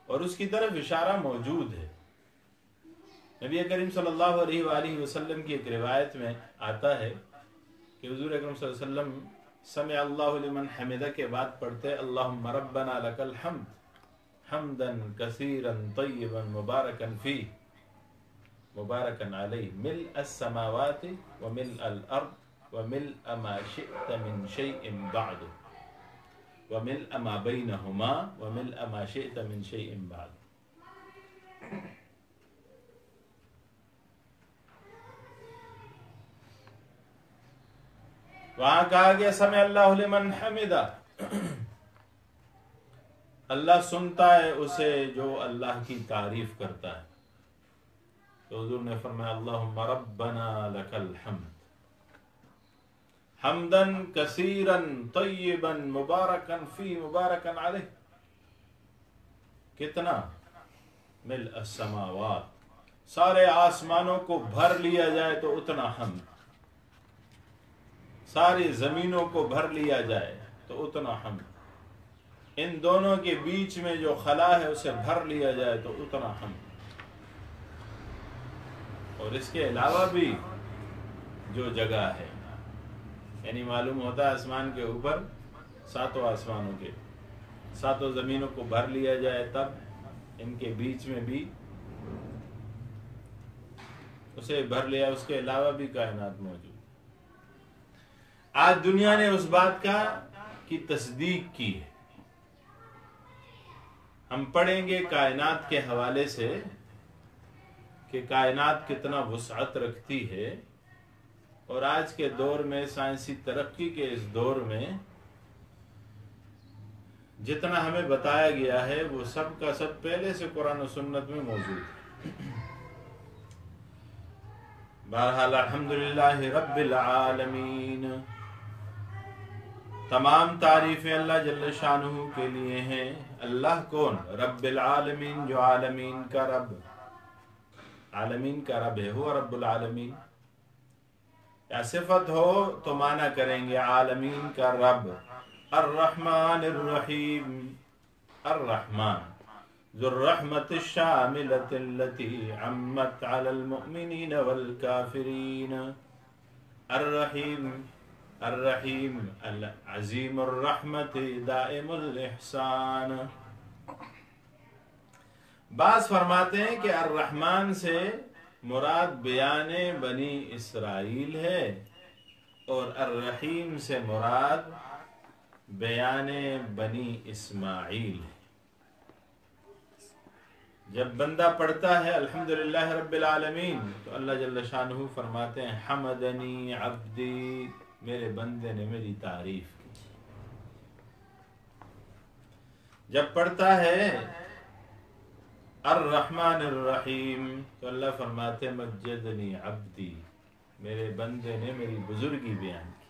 اور اس کی طرف اشارہ موجود ہے۔ نبی کریم صلی اللہ علیہ وآلہ وسلم کی ایک روایت میں آتا ہے کہ حضور اکرم صلی اللہ علیہ وسلم سمع اللہ لمن حمدہ کے بعد پڑھتے اللہم ربنا لک الحمد حمدا کثیرا طیبا مبارکا فیہ مبارکا علیہ ملء السماوات وملء الارض وملء ما شئت من شیء بعد وملء ما بینہما وملء ما شئت من شیء بعد۔ وہاں کہا گیا سمع اللہ لمن حمدہ، اللہ سنتا ہے اسے جو اللہ کی تعریف کرتا ہے۔ تو حضور نے فرمایا اللہم ربنا لک الحمد حمدا کثیرا طیبا مبارکا فی مبارکا علیہ، کتنا؟ ملء السماوات، سارے آسمانوں کو بھر لیا جائے تو اتنا حمد، ساری زمینوں کو بھر لیا جائے تو اتنا حمد، ان دونوں کے بیچ میں جو خلا ہے اسے بھر لیا جائے تو اتنا حمد، اور اس کے علاوہ بھی جو جگہ ہے، یعنی معلوم ہوتا ہے آسمان کے اوپر ساتوں آسمانوں کے، ساتوں زمینوں کو بھر لیا جائے تب ان کے بیچ میں بھی اسے بھر لیا، اس کے علاوہ بھی کائنات موجود۔ آج دنیا نے اس بات کی تصدیق کی ہے۔ ہم پڑھیں گے کائنات کے حوالے سے کہ کائنات کتنا وسعت رکھتی ہے، اور آج کے دور میں سائنسی ترقی کے اس دور میں جتنا ہمیں بتایا گیا ہے وہ سب کا سب پہلے سے قرآن و سنت میں موجود ہے۔ بہرحال الحمدللہ رب العالمین، تمام تعریفیں اللہ جل شانہ کے لیے ہیں۔ اللہ کون؟ رب العالمین، جو عالمین کا رب، عالمین کا رب ہے، ہوا رب العالمین۔ یا صفت ہو تو معنی کریں گے عالمین کا رب۔ الرحمن الرحیم، الرحمن ذو الرحمت الشاملۃ التي عمت علی المؤمنین والکافرین، الرحیم الرحیم العظیم الرحمت دائم الاحسان۔ بعض فرماتے ہیں کہ الرحمن سے مراد بیان بنی اسرائیل ہے، اور الرحیم سے مراد بیان بنی اسماعیل ہے۔ جب بندہ پڑھتا ہے الحمدللہ رب العالمین تو اللہ جل شانہ فرماتے ہیں حمدنی عبدی، میرے بندے نے میری تعریف کی۔ جب پڑھتا ہے الرحمن الرحیم تو اللہ فرماتے مجدنی عبدی، میرے بندے نے میری بزرگی بیان کی۔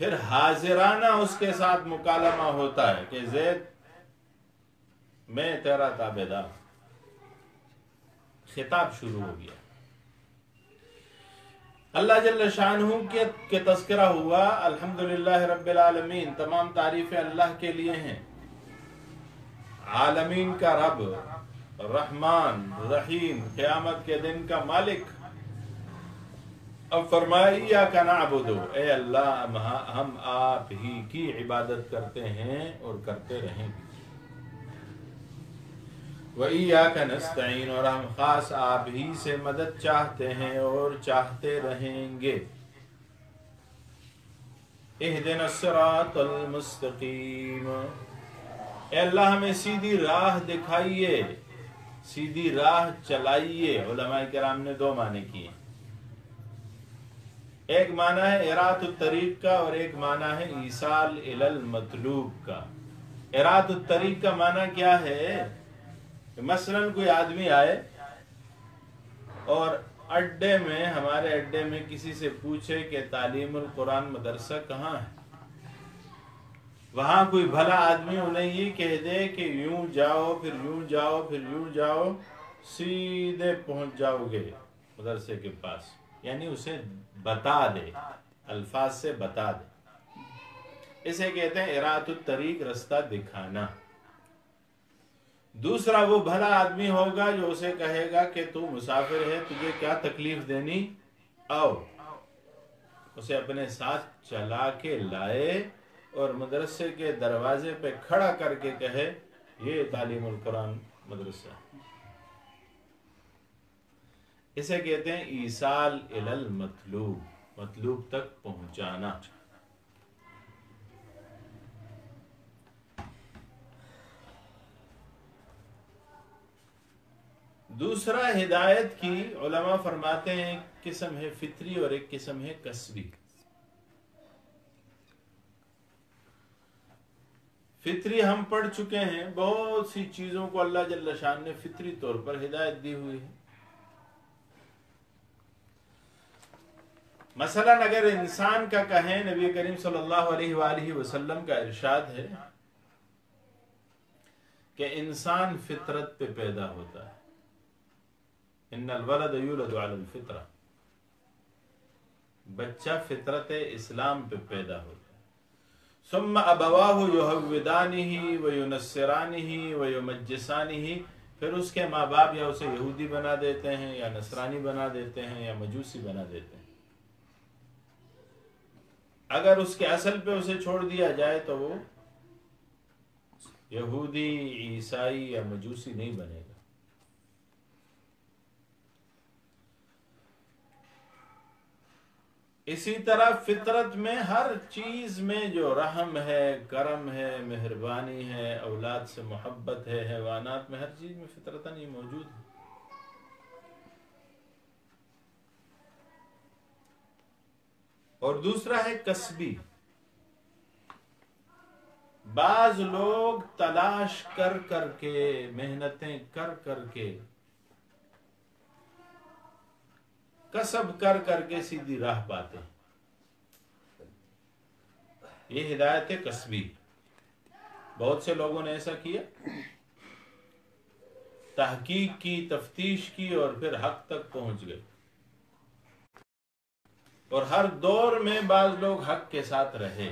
پھر حاضرانہ اس کے ساتھ مکالمہ ہوتا ہے کہ زید میں تیرا تابعدار، خطاب شروع ہو گیا۔ اللہ جل شانہ کے تذکرہ ہوا، الحمدللہ رب العالمین، تمام تعریفیں اللہ کے لیے ہیں، عالمین کا رب، رحمان رحیم، قیامت کے دن کا مالک۔ اب فرمایا ایاک نعبد، اے اللہ ہم آپ ہی کی عبادت کرتے ہیں اور کرتے رہیں گے، وَإِيَّاكَ نَسْتَعِينُ، اور ہم خاص آپ ہی سے مدد چاہتے ہیں اور چاہتے رہیں گے۔ اهْدِنَا الصِّرَاطَ الْمُسْتَقِيمَ، اے اللہ ہمیں سیدھی راہ دکھائیے، سیدھی راہ چلائیے۔ علماء کرام نے دو معنی کیے، ایک معنی ہے اراۃ الطریق کا اور ایک معنی ہے ایصال الی المطلوب کا۔ اراۃ الطریق کا معنی کیا ہے؟ مثلا کوئی آدمی آئے اور اڈے میں، ہمارے اڈے میں کسی سے پوچھے کہ تعلیم القرآن مدرسہ کہاں ہے، وہاں کوئی بھلا آدمی انہیں یہ کہہ دے کہ یوں جاؤ پھر یوں جاؤ پھر یوں جاؤ، سیدھے پہنچ جاؤ گے مدرسے کے پاس، یعنی اسے بتا دے، الفاظ سے بتا دے، اسے کہتے ہیں اراۃ الطریق، رستہ دکھانا۔ دوسرا وہ بھلا آدمی ہوگا جو اسے کہے گا کہ تو مسافر ہے، تجھے کیا تکلیف دینی، آؤ، اسے اپنے ساتھ چلا کے لائے اور مدرسے کے دروازے پہ کھڑا کر کے کہے یہ تعلیم القرآن مدرسہ ہے۔ اسے کہتے ہیں ایصال الی المطلوب، مطلوب تک پہنچانا۔ دوسرا ہدایت کی علماء فرماتے ہیں ایک قسم ہے فطری اور ایک قسم ہے کسبی۔ فطری ہم پڑھ چکے ہیں، بہت سی چیزوں کو اللہ جل شان نے فطری طور پر ہدایت دی ہوئی ہے۔ مثلا اگر انسان کا کہیں، نبی کریم صلی اللہ علیہ وآلہ وسلم کا ارشاد ہے کہ انسان فطرت پہ پیدا ہوتا ہے، ان الولد یولد علی الفطرہ، بچہ فطرت اسلام پہ پیدا ہوتا ہے۔ ثم ابواہ یہودانہ وینصرانہ ویمجسانہ، پھر اس کے ماں باپ یا اسے یہودی بنا دیتے ہیں یا نصرانی بنا دیتے ہیں یا مجوسی بنا دیتے ہیں۔ اگر اس کے اصل پہ اسے چھوڑ دیا جائے تو وہ یہودی، عیسائی یا مجوسی نہیں بنے گا۔ اسی طرح فطرت میں ہر چیز میں جو رحم ہے، کرم ہے، مہربانی ہے، اولاد سے محبت ہے، حیوانات میں، ہر چیز میں فطرتاً یہ موجود ہے۔ اور دوسرا ہے کسبی۔ بعض لوگ تلاش کر کر کے، محنتیں کر کر کے، کسب کر کر کے سیدھی راہ پاتے ہیں، یہ ہدایت ہے کسبی۔ بہت سے لوگوں نے ایسا کیا، تحقیق کی، تفتیش کی اور پھر حق تک پہنچ گئے۔ اور ہر دور میں بعض لوگ حق کے ساتھ رہے۔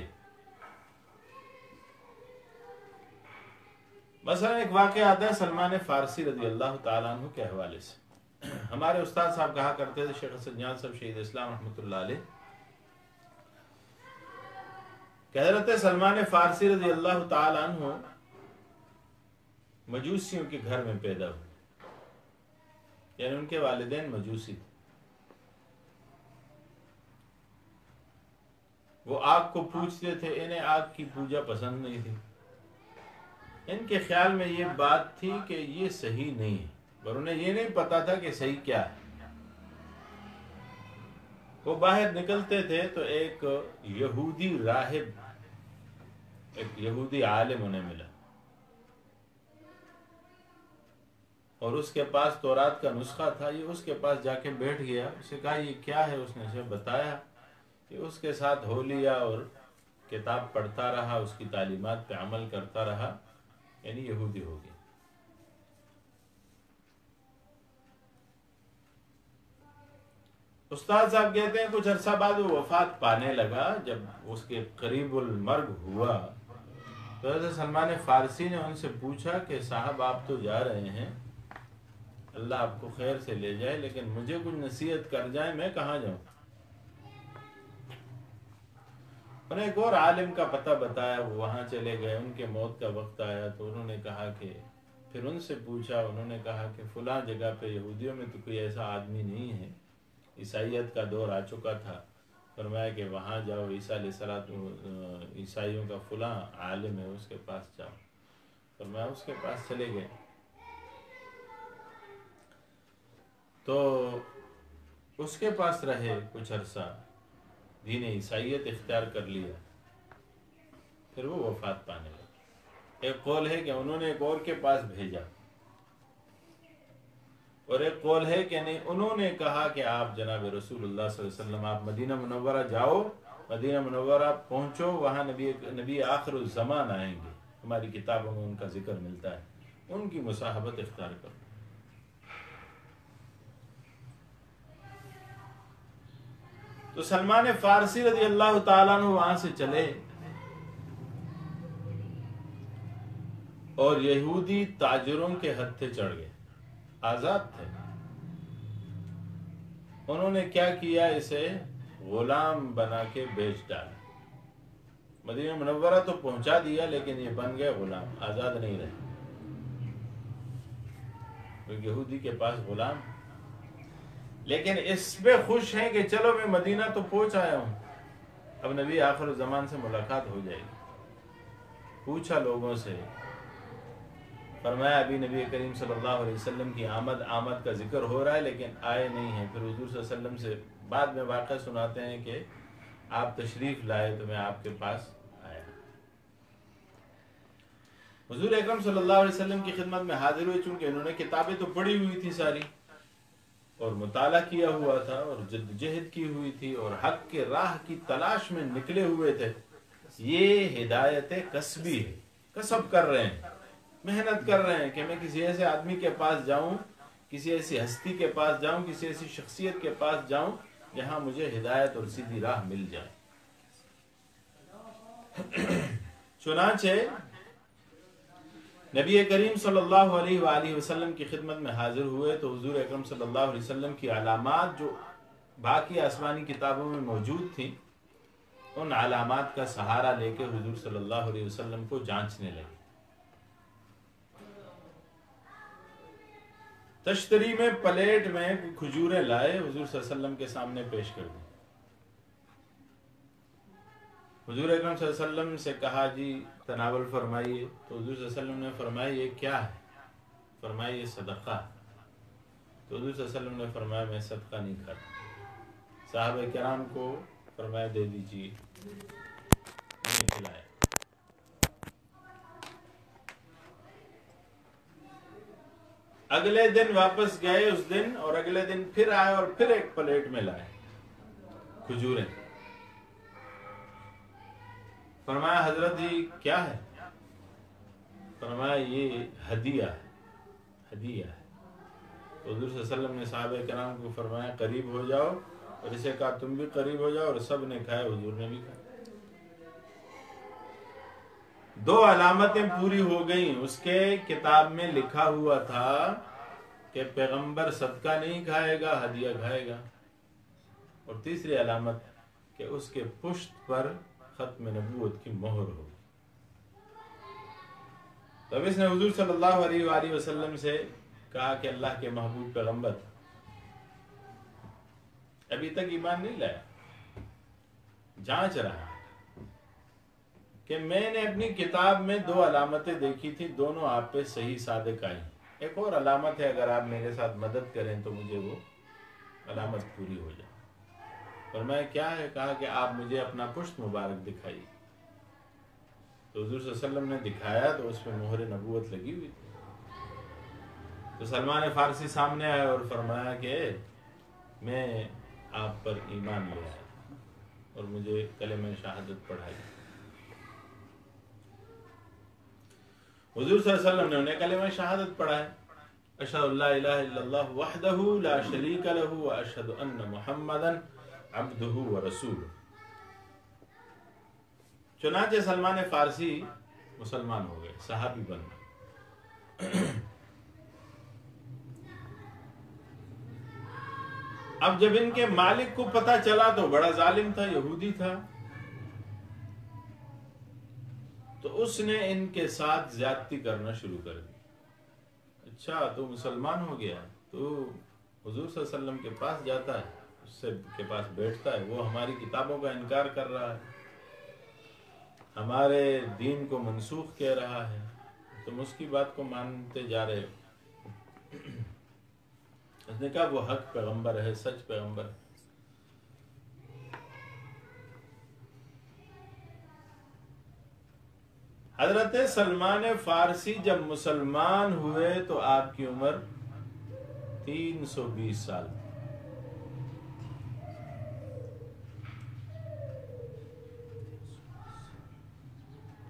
مثلا ایک واقعہ آتا ہے سلمان فارسی رضی اللہ تعالیٰ عنہ کے حوالے سے۔ ہمارے استاد صاحب کہا کرتے تھے، شیخ حسن جان صاحب شہید اسلام رحمۃ اللہ علیہ، کہ حضرت سلمان فارسی رضی اللہ تعالیٰ عنہ مجوسیوں کے گھر میں پیدا ہوئے، یعنی ان کے والدین مجوسی تھے۔ وہ آگ کو پوجتے تھے، انہیں آگ کی پوجا پسند نہیں تھی۔ ان کے خیال میں یہ بات تھی کہ یہ صحیح نہیں ہے، اور انہیں یہ نہیں پتا تھا کہ صحیح کیا ہے۔ وہ باہر نکلتے تھے تو ایک یہودی راہب، ایک یہودی عالم انہیں ملا، اور اس کے پاس تورات کا نسخہ تھا۔ یہ اس کے پاس جا کے بیٹھ گیا، اسے کہا یہ کیا ہے، اس نے اسے بتایا کہ اس کے ساتھ ہو لیا اور کتاب پڑھتا رہا، اس کی تعلیمات پہ عمل کرتا رہا، یعنی یہودی ہو گیا۔ استاد صاحب کہتے ہیں کچھ عرصہ بعد وہ وفات پانے لگا۔ جب اس کے قریب المرگ ہوا تو حضرت سلمان فارسی نے ان سے پوچھا کہ صاحب آپ تو جا رہے ہیں، اللہ آپ کو خیر سے لے جائے، لیکن مجھے کچھ نصیحت کر جائیں، میں کہاں جاؤں؟ انہیں ایک اور عالم کا پتہ بتایا، وہ وہاں چلے گئے۔ ان کے موت کا وقت آیا تو انہوں نے کہا کہ پھر ان سے پوچھا، انہوں نے کہا کہ فلاں جگہ پہ یہودیوں میں تو کوئی ایسا آدمی نہیں ہے، عیسائیت کا دور آ چکا تھا، فرمایا کہ وہاں جاؤ، عیسیٰ علیہ السلام، عیسائیوں کا فلاں عالم ہے، اس کے پاس جاؤ۔ فرمایا اس کے پاس چلے گئے تو اس کے پاس رہے کچھ عرصہ، دین عیسائیت اختیار کر لیا، پھر وہ وفات پانے لگے۔ ایک قول ہے کہ انہوں نے ایک اور کے پاس بھیجا، اور ایک قول ہے کہ نہیں، انہوں نے کہا کہ آپ جناب رسول اللہ صلی اللہ علیہ وسلم آپ مدینہ منورہ جاؤ، مدینہ منورہ پہنچو، وہاں نبی آخر الزمان آئیں گے، ہماری کتابوں میں ان کا ذکر ملتا ہے، ان کی مصاحبت اختیار کرو۔ تو سلمان فارسی رضی اللہ تعالیٰ عنہ وہاں سے چلے، اور یہودی تاجروں کے ہتھے چڑھ گئے، آزاد تھے۔ انہوں نے کیا کیا، اسے غلام بنا کے بیچ ڈالا۔ مدینہ منورہ تو پہنچا دیا، لیکن یہ بن گئے غلام، آزاد نہیں رہے، کیونکہ یہودی کے پاس غلام۔ لیکن اس پہ خوش ہیں کہ چلو میں مدینہ تو پہنچ آیا ہوں، اب نبی آخر الزمان سے ملاقات ہو جائے گی۔ پوچھا لوگوں سے، فرمایا ابھی نبی کریم صلی اللہ علیہ وسلم کی آمد کا ذکر ہو رہا ہے، لیکن آئے نہیں ہیں۔ پھر حضور صلی اللہ علیہ وسلم سے بعد میں واقعہ سناتے ہیں کہ آپ تشریف لائے تو میں آپ کے پاس آیا۔ حضور اکرم صلی اللہ علیہ وسلم کی خدمت میں حاضر ہوئے، چونکہ انہوں نے کتابیں تو پڑھی ہوئی تھی ساری، اور مطالعہ کیا ہوا تھا، اور جدوجہد کی ہوئی تھی، اور حق کے راہ کی تلاش میں نکلے ہوئے تھے۔ یہ ہدایت کسبی ہے، کسب کر رہے ہیں، محنت کر رہے ہیں کہ میں کسی ایسے آدمی کے پاس جاؤں، کسی ایسی ہستی کے پاس جاؤں، کسی ایسی شخصیت کے پاس جاؤں جہاں مجھے ہدایت اور سیدھی راہ مل جائے۔ چنانچہ نبی کریم صلی اللہ علیہ وآلہ وسلم کی خدمت میں حاضر ہوئے تو حضور اکرم صلی اللہ علیہ وسلم کی علامات جو باقی آسمانی کتابوں میں موجود تھیں، ان علامات کا سہارا لے کے حضور صلی اللہ علیہ وسلم کو جانچنے لگے۔ تشتری میں پلیٹ میں کھجوریں لائے، حضور صلی اللہ علیہ وسلم کے سامنے پیش کر دی۔ حضور اکرم صلی اللہ علیہ وسلم سے کہا جی تناول فرمائیے، تو حضور صلی اللہ علیہ وسلم نے فرمایا یہ کیا ہے؟ فرمایا یہ صدقہ ہے۔ تو حضور صلی اللہ علیہ وسلم نے فرمایا میں صدقہ نہیں کھاتا۔ صحابہ کرام کو فرمایا دے دیجیے، انہیں کھلایا۔ اگلے دن واپس گئے اس دن، اور اگلے دن پھر آئے اور پھر ایک پلیٹ میں لائے کھجوریں۔ فرمایا حضرت جی کیا ہے؟ فرمایا یہ ہدیہ ہے، ہدیہ ہے۔ تو حضور صلی اللہ علیہ وسلم نے صحابہ کرام کو فرمایا قریب ہو جاؤ، اور اسے کہا تم بھی قریب ہو جاؤ، اور سب نے کھایا، حضور نے بھی کھایا۔ دو علامتیں پوری ہو گئیں۔ اس کے کتاب میں لکھا ہوا تھا کہ پیغمبر صدقہ نہیں کھائے گا، ہدیہ کھائے گا، اور تیسری علامت کہ اس کے پشت پر ختم نبوت کی مہر ہو۔ تب اس نے حضور صلی اللہ علیہ وآلہ وسلم سے کہا کہ اللہ کے محبوب پیغمبر ابھی تک ایمان نہیں لایا، جانچ رہا کہ میں نے اپنی کتاب میں دو علامتیں دیکھی تھی، دونوں آپ پہ صحیح صادق آئی، ایک اور علامت ہے، اگر آپ میرے ساتھ مدد کریں تو مجھے وہ علامت پوری ہو جائے۔ فرمایا کیا ہے؟ کہا کہ آپ مجھے اپنا پشت مبارک دکھائیے۔ تو حضور صلی اللہ علیہ وسلم نے دکھایا تو اس پہ مہر نبوت لگی ہوئی تھی۔ تو سلمان فارسی سامنے آیا اور فرمایا کہ میں آپ پر ایمان لے آیا، اور مجھے کلمہ شہادت پڑھائی۔ حضور صلی اللہ علیہ وسلم نے انہیں کلمہ شہادت پڑھا ہے، اشہد ان لا الہ الا اللہ وحدہ لا شریک لہ واشہد ان محمدا عبدہ ورسولہ۔ چنانچہ سلمان فارسی مسلمان ہو گئے، صحابی بن گئے۔ اب جب ان کے مالک کو پتہ چلا تو بڑا ظالم تھا، یہودی تھا، تو اس نے ان کے ساتھ زیادتی کرنا شروع کر دی۔ اچھا تو مسلمان ہو گیا، تو حضور صلی اللہ علیہ وسلم کے پاس جاتا ہے، اس سے کے پاس بیٹھتا ہے، وہ ہماری کتابوں کا انکار کر رہا ہے، ہمارے دین کو منسوخ کہہ رہا ہے، تم اس کی بات کو مانتے جا رہے ہو۔ اس نے کہا وہ حق پیغمبر ہے، سچ پیغمبر ہے۔ حضرت سلمان فارسی جب مسلمان ہوئے تو آپ کی عمر 320 سال۔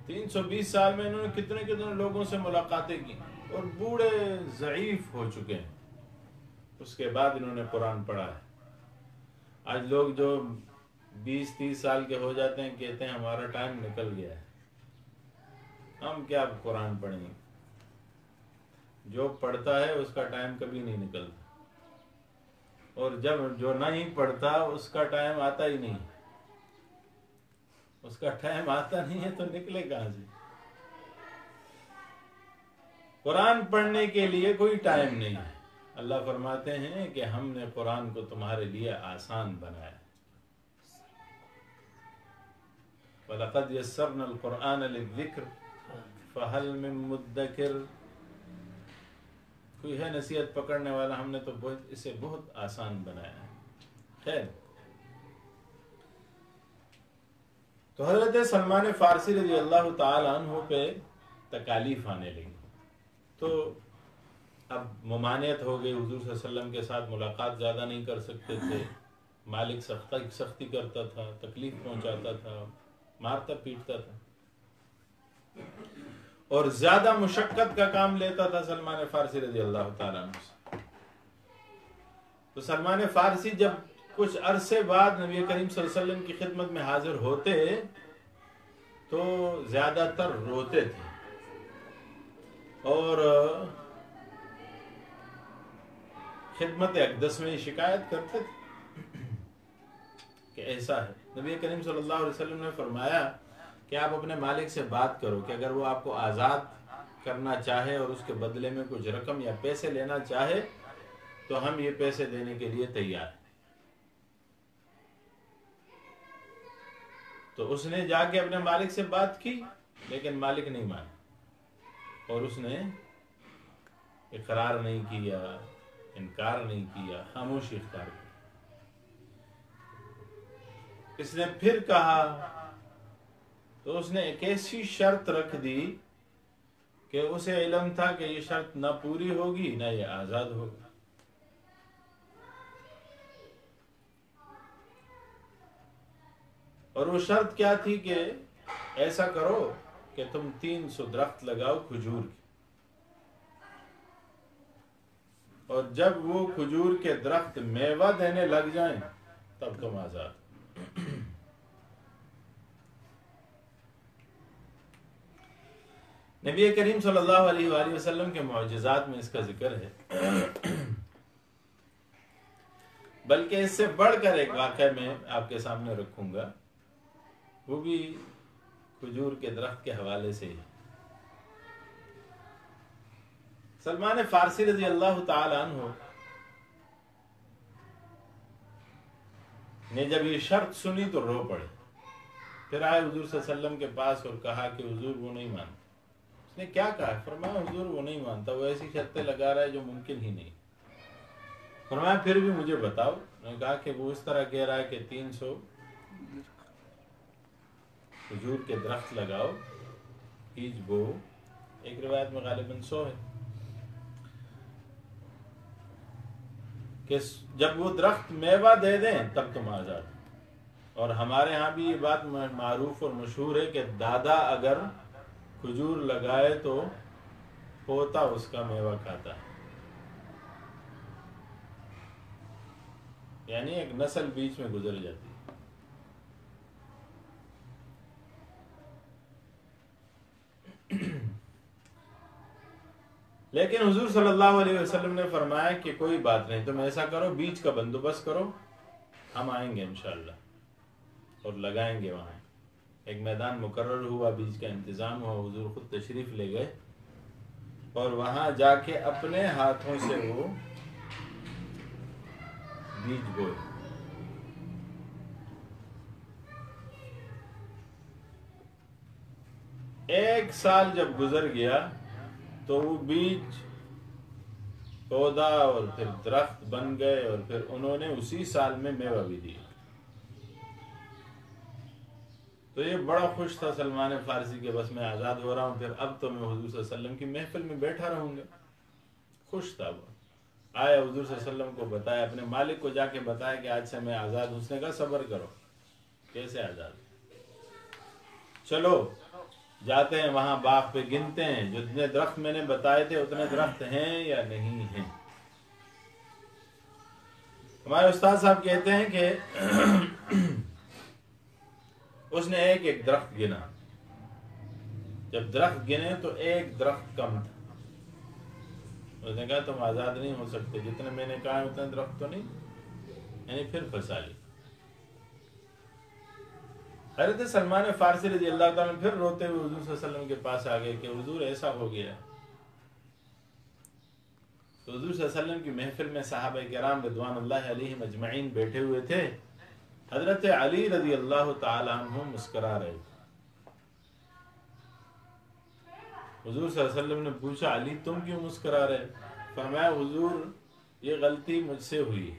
320 سال میں انہوں نے کتنے کتنے لوگوں سے ملاقاتیں کی، اور بوڑھے ضعیف ہو چکے ہیں۔ اس کے بعد انہوں نے قرآن پڑھا ہے۔ آج لوگ جو 20-30 سال کے ہو جاتے ہیں کہتے ہیں ہمارا ٹائم نکل گیا ہے، ہم کیا قرآن پڑھیں گے؟ جو پڑھتا ہے اس کا ٹائم کبھی نہیں نکلتا، اور جب جو نہیں پڑھتا اس کا ٹائم آتا ہی نہیں، اس کا ٹائم آتا نہیں ہے تو نکلے کہاں سے؟ قرآن پڑھنے کے لیے کوئی ٹائم نہیں ہے۔ اللہ فرماتے ہیں کہ ہم نے قرآن کو تمہارے لیے آسان بنایا۔ وَلَقَدْ يَسَّرْنَا الْقُرْآنَ لِلذِّكْرِ فَهَلْ مِن مُدَّكِرٍ۔ کوئی ہے نصیحت پکڑنے والا؟ ہم نے تو اسے بہت آسان بنایا ہے۔ خیر، تو حضرت سلمان فارسی رضی اللہ تعالی عنہ پہ تکالیف آنے لگی، تو اب ممانعت ہو گئی، حضور صلی اللہ علیہ وسلم کے ساتھ ملاقات زیادہ نہیں کر سکتے تھے، مالک سختی کرتا تھا، تکلیف پہنچاتا تھا، مارتا پیٹتا تھا، اور زیادہ مشقت کا کام لیتا تھا سلمان فارسی رضی اللہ تعالیٰ عنہ سے۔ تو سلمان فارسی جب کچھ عرصے بعد نبی کریم صلی اللہ علیہ وسلم کی خدمت میں حاضر ہوتے تو زیادہ تر روتے تھے، اور خدمت اقدس میں شکایت کرتے تھے کہ ایسا ہے۔ نبی کریم صلی اللہ علیہ وسلم نے فرمایا کہ آپ اپنے مالک سے بات کرو کہ اگر وہ آپ کو آزاد کرنا چاہے اور اس کے بدلے میں کچھ رقم یا پیسے لینا چاہے تو ہم یہ پیسے دینے کے لیے تیار ہیں۔ تو اس نے جا کے اپنے مالک سے بات کی، لیکن مالک نہیں مانا، اور اس نے اقرار نہیں کیا، انکار نہیں کیا، خاموشی اختیار کی۔ اس نے پھر کہا تو اس نے ایک ایسی شرط رکھ دی کہ اسے علم تھا کہ یہ شرط نہ پوری ہوگی نہ یہ آزاد ہوگا۔ اور وہ شرط کیا تھی کہ ایسا کرو کہ تم 300 درخت لگاؤ کھجور کے، اور جب وہ کھجور کے درخت میوہ دینے لگ جائیں تب تم آزاد۔ نبی کریم صلی اللہ علیہ وآلہ وسلم کے معجزات میں اس کا ذکر ہے، بلکہ اس سے بڑھ کر ایک واقعہ میں آپ کے سامنے رکھوں گا، وہ بھی کھجور کے درخت کے حوالے سے ہی۔ سلمان فارسی رضی اللہ تعالی عنہ نے جب یہ شرط سنی تو رو پڑے، پھر آئے حضور صلی اللہ علیہ وسلم کے پاس اور کہا کہ حضور وہ نہیں مانتا۔ اس نے کیا کہا؟ فرمایا حضور وہ نہیں مانتا، وہ ایسی شرطیں لگا رہا ہے جو ممکن ہی نہیں۔ فرمایا پھر بھی مجھے بتاؤ۔ میں نے کہا کہ وہ اس طرح کہہ رہا ہے کہ 300 کھجور کے درخت لگاؤ، بیج بو، ایک روایت میں غالباً 100 ہے، کہ جب وہ درخت میوہ دے دیں تب تم آزاد۔ اور ہمارے ہاں بھی یہ بات معروف اور مشہور ہے کہ دادا اگر کھجور لگائے تو پوتا اس کا میوہ کھاتا ہے، یعنی ایک نسل بیچ میں گزر جاتی ہے۔ لیکن حضور صلی اللہ علیہ وسلم نے فرمایا کہ کوئی بات نہیں، تم ایسا کرو، بیج کا بندوبست کرو، ہم آئیں گے انشاءاللہ اور لگائیں گے وہاں۔ ایک میدان مقرر ہوا، بیج کا انتظام ہوا، حضور خود تشریف لے گئے اور وہاں جا کے اپنے ہاتھوں سے وہ بیج بوئے۔ ایک سال جب گزر گیا تو وہ بیج پودا اور پھر درخت بن گئے، اور پھر انہوں نے اسی سال میں میوہ بھی دیا۔ تو یہ بڑا خوش تھا سلمان فارسی کے، بس میں آزاد ہو رہا ہوں، پھر اب تو میں حضور صلی اللہ علیہ وسلم کی محفل میں بیٹھا رہوں گا۔ خوش تھا وہ، آیا حضور صلی اللہ علیہ وسلم کو بتایا، اپنے مالک کو جا کے بتایا کہ آج سے میں آزاد ہوں۔ اس نے کہا صبر کرو، کیسے آزاد؟ چلو جاتے ہیں وہاں باغ پہ، گنتے ہیں جتنے درخت میں نے بتائے تھے اتنے درخت ہیں یا نہیں ہیں۔ ہمارے استاد صاحب کہتے ہیں کہ اس نے ایک ایک درخت گنا، جب درخت گنے تو ایک درخت کم تھا۔ اس نے کہا تم آزاد نہیں ہو سکتے، جتنے میں نے کہا اتنے درخت تو نہیں، یعنی پھر پھنسا لی۔ حضرت سلمان فارسی رضی اللہ تعالیٰ پھر روتے ہوئے حضور صلی اللہ علیہ وسلم کے پاس آ گئے کہ حضور ایسا ہو گیا۔ تو حضور صلی اللہ علیہ وسلم کی محفل میں صحابہ کرام رضوان اللہ علیہم اجمعین بیٹھے ہوئے تھے۔ حضرت علی رضی اللہ تعالیٰ عنہ مسکرا رہے تھے۔ حضور صلی اللہ علیہ وسلم نے پوچھا علی تم کیوں مسکرا رہے؟ فرمایا حضور یہ غلطی مجھ سے ہوئی ہے،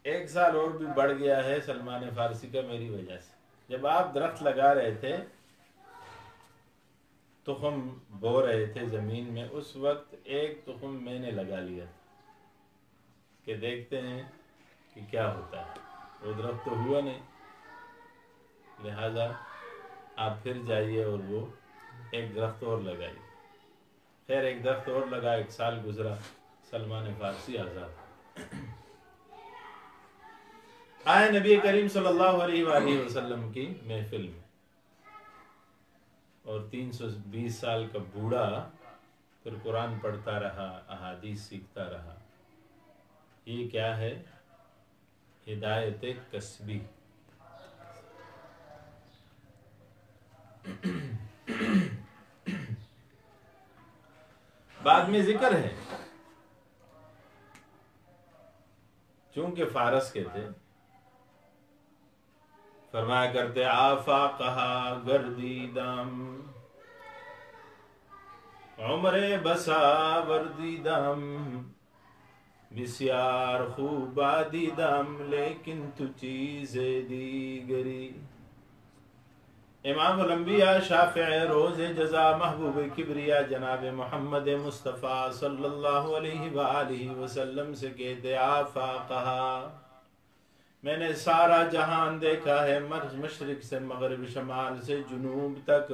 ایک سال اور بھی بڑھ گیا ہے سلمان فارسی کا میری وجہ سے۔ جب آپ درخت لگا رہے تھے، تخم بو رہے تھے زمین میں، اس وقت ایک تخم میں نے لگا لیا کہ دیکھتے ہیں کہ کیا ہوتا ہے، وہ درخت تو ہوا نہیں، لہذا آپ پھر جائیے اور وہ ایک درخت اور لگائیے۔ خیر ایک درخت اور لگا، ایک سال گزرا، سلمان فارسی آزاد۔ آئے نبی کریم صلی اللہ علیہ وآلہ وسلم کی محفل میں، اور 320 سال کا بوڑھا پھر قرآن پڑھتا رہا، احادیث سیکھتا رہا۔ یہ کیا ہے؟ ہدایت کسبی۔ بعد میں ذکر ہے، چونکہ فارس کے تھے، فرمایا کرتے آفاقہا گردیدم عمر بسا وردیدم بسیار خوبا دیدم لیکن تو چیز دیگری۔ امام الانبیاء شافع روز جزا محبوب کبریا جناب محمد مصطفیٰ صلی اللہ علیہ وآلہ وسلم سے کہتے آفاقہا، میں نے سارا جہان دیکھا ہے، مشرق سے مغرب، شمال سے جنوب تک۔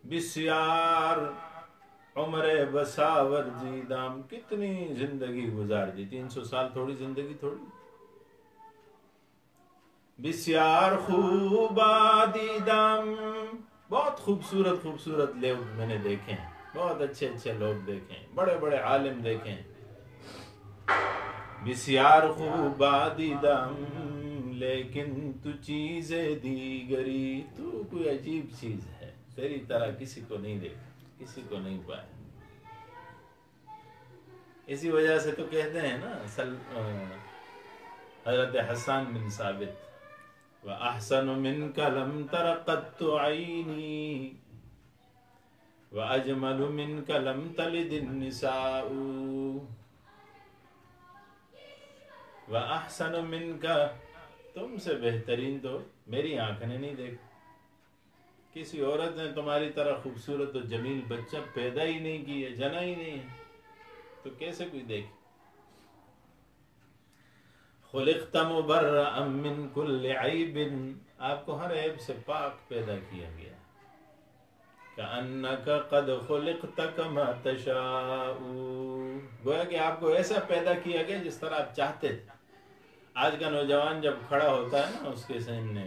بسیار عمر بسا ورزیدام، کتنی زندگی گزار دی، 300 سال تھوڑی زندگی تھوڑی۔ بسیار خوبا دیدم، بہت خوبصورت خوبصورت لوگ میں نے دیکھے ہیں، بہت اچھے اچھے لوگ دیکھے ہیں، بڑے بڑے عالم دیکھے ہیں۔ بسیار خوبا دیدم لیکن تو چیز دیگری، تو کوئی عجیب چیز ہے، تیری طرح کسی کو نہیں دیکھا، کسی کو نہیں پایا۔ اسی وجہ سے تو کہتے ہیں نا حضرت حسان بن ثابت وَأَحْسَنُ مِنْكَ لَمْ تَرَ قَطُّ عَيْنِي وَأَجْمَلُ مِنْكَ لَمْ تَلِدِ النِّسَاءُ وَأَحْسَنُ مِنْكَ، تم سے بہترین تو میری آنکھ نے نہیں دیکھا، کسی عورت نے تمہاری طرح خوبصورت و جمیل بچہ پیدا ہی نہیں کیا، جنا ہی نہیں ہے، تو کیسے کوئی دیکھے؟ خلقت مبرأ من کل عیب، آپ کو ہر عیب سے پاک پیدا کیا گیا، کأنک قد خلقت کما تشاء، گویا کہ آپ کو ایسا پیدا کیا گیا جس طرح آپ چاہتے تھے۔ آج کا نوجوان جب کھڑا ہوتا ہے نا اس کے سامنے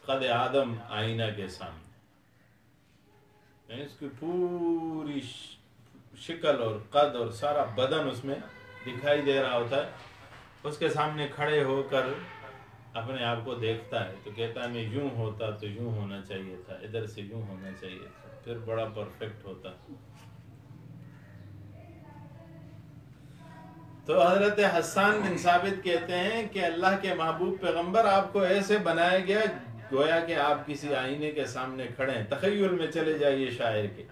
قد آدم آئینہ کے سامنے، یعنی اس کی پوری شکل اور قد اور سارا بدن اس میں دکھائی دے رہا ہوتا ہے، اس کے سامنے کھڑے ہو کر اپنے آپ کو دیکھتا ہے تو کہتا ہے میں یوں ہوتا تو یوں ہونا چاہیے تھا، ادھر سے یوں ہونا چاہیے تھا، پھر بڑا پرفیکٹ ہوتا۔ تو حضرت حسان بن ثابت کہتے ہیں کہ اللہ کے محبوب پیغمبر آپ کو ایسے بنایا گیا گویا کہ آپ کسی آئینے کے سامنے کھڑے ہیں۔ تخیل میں چلے جائیے شاعر کے،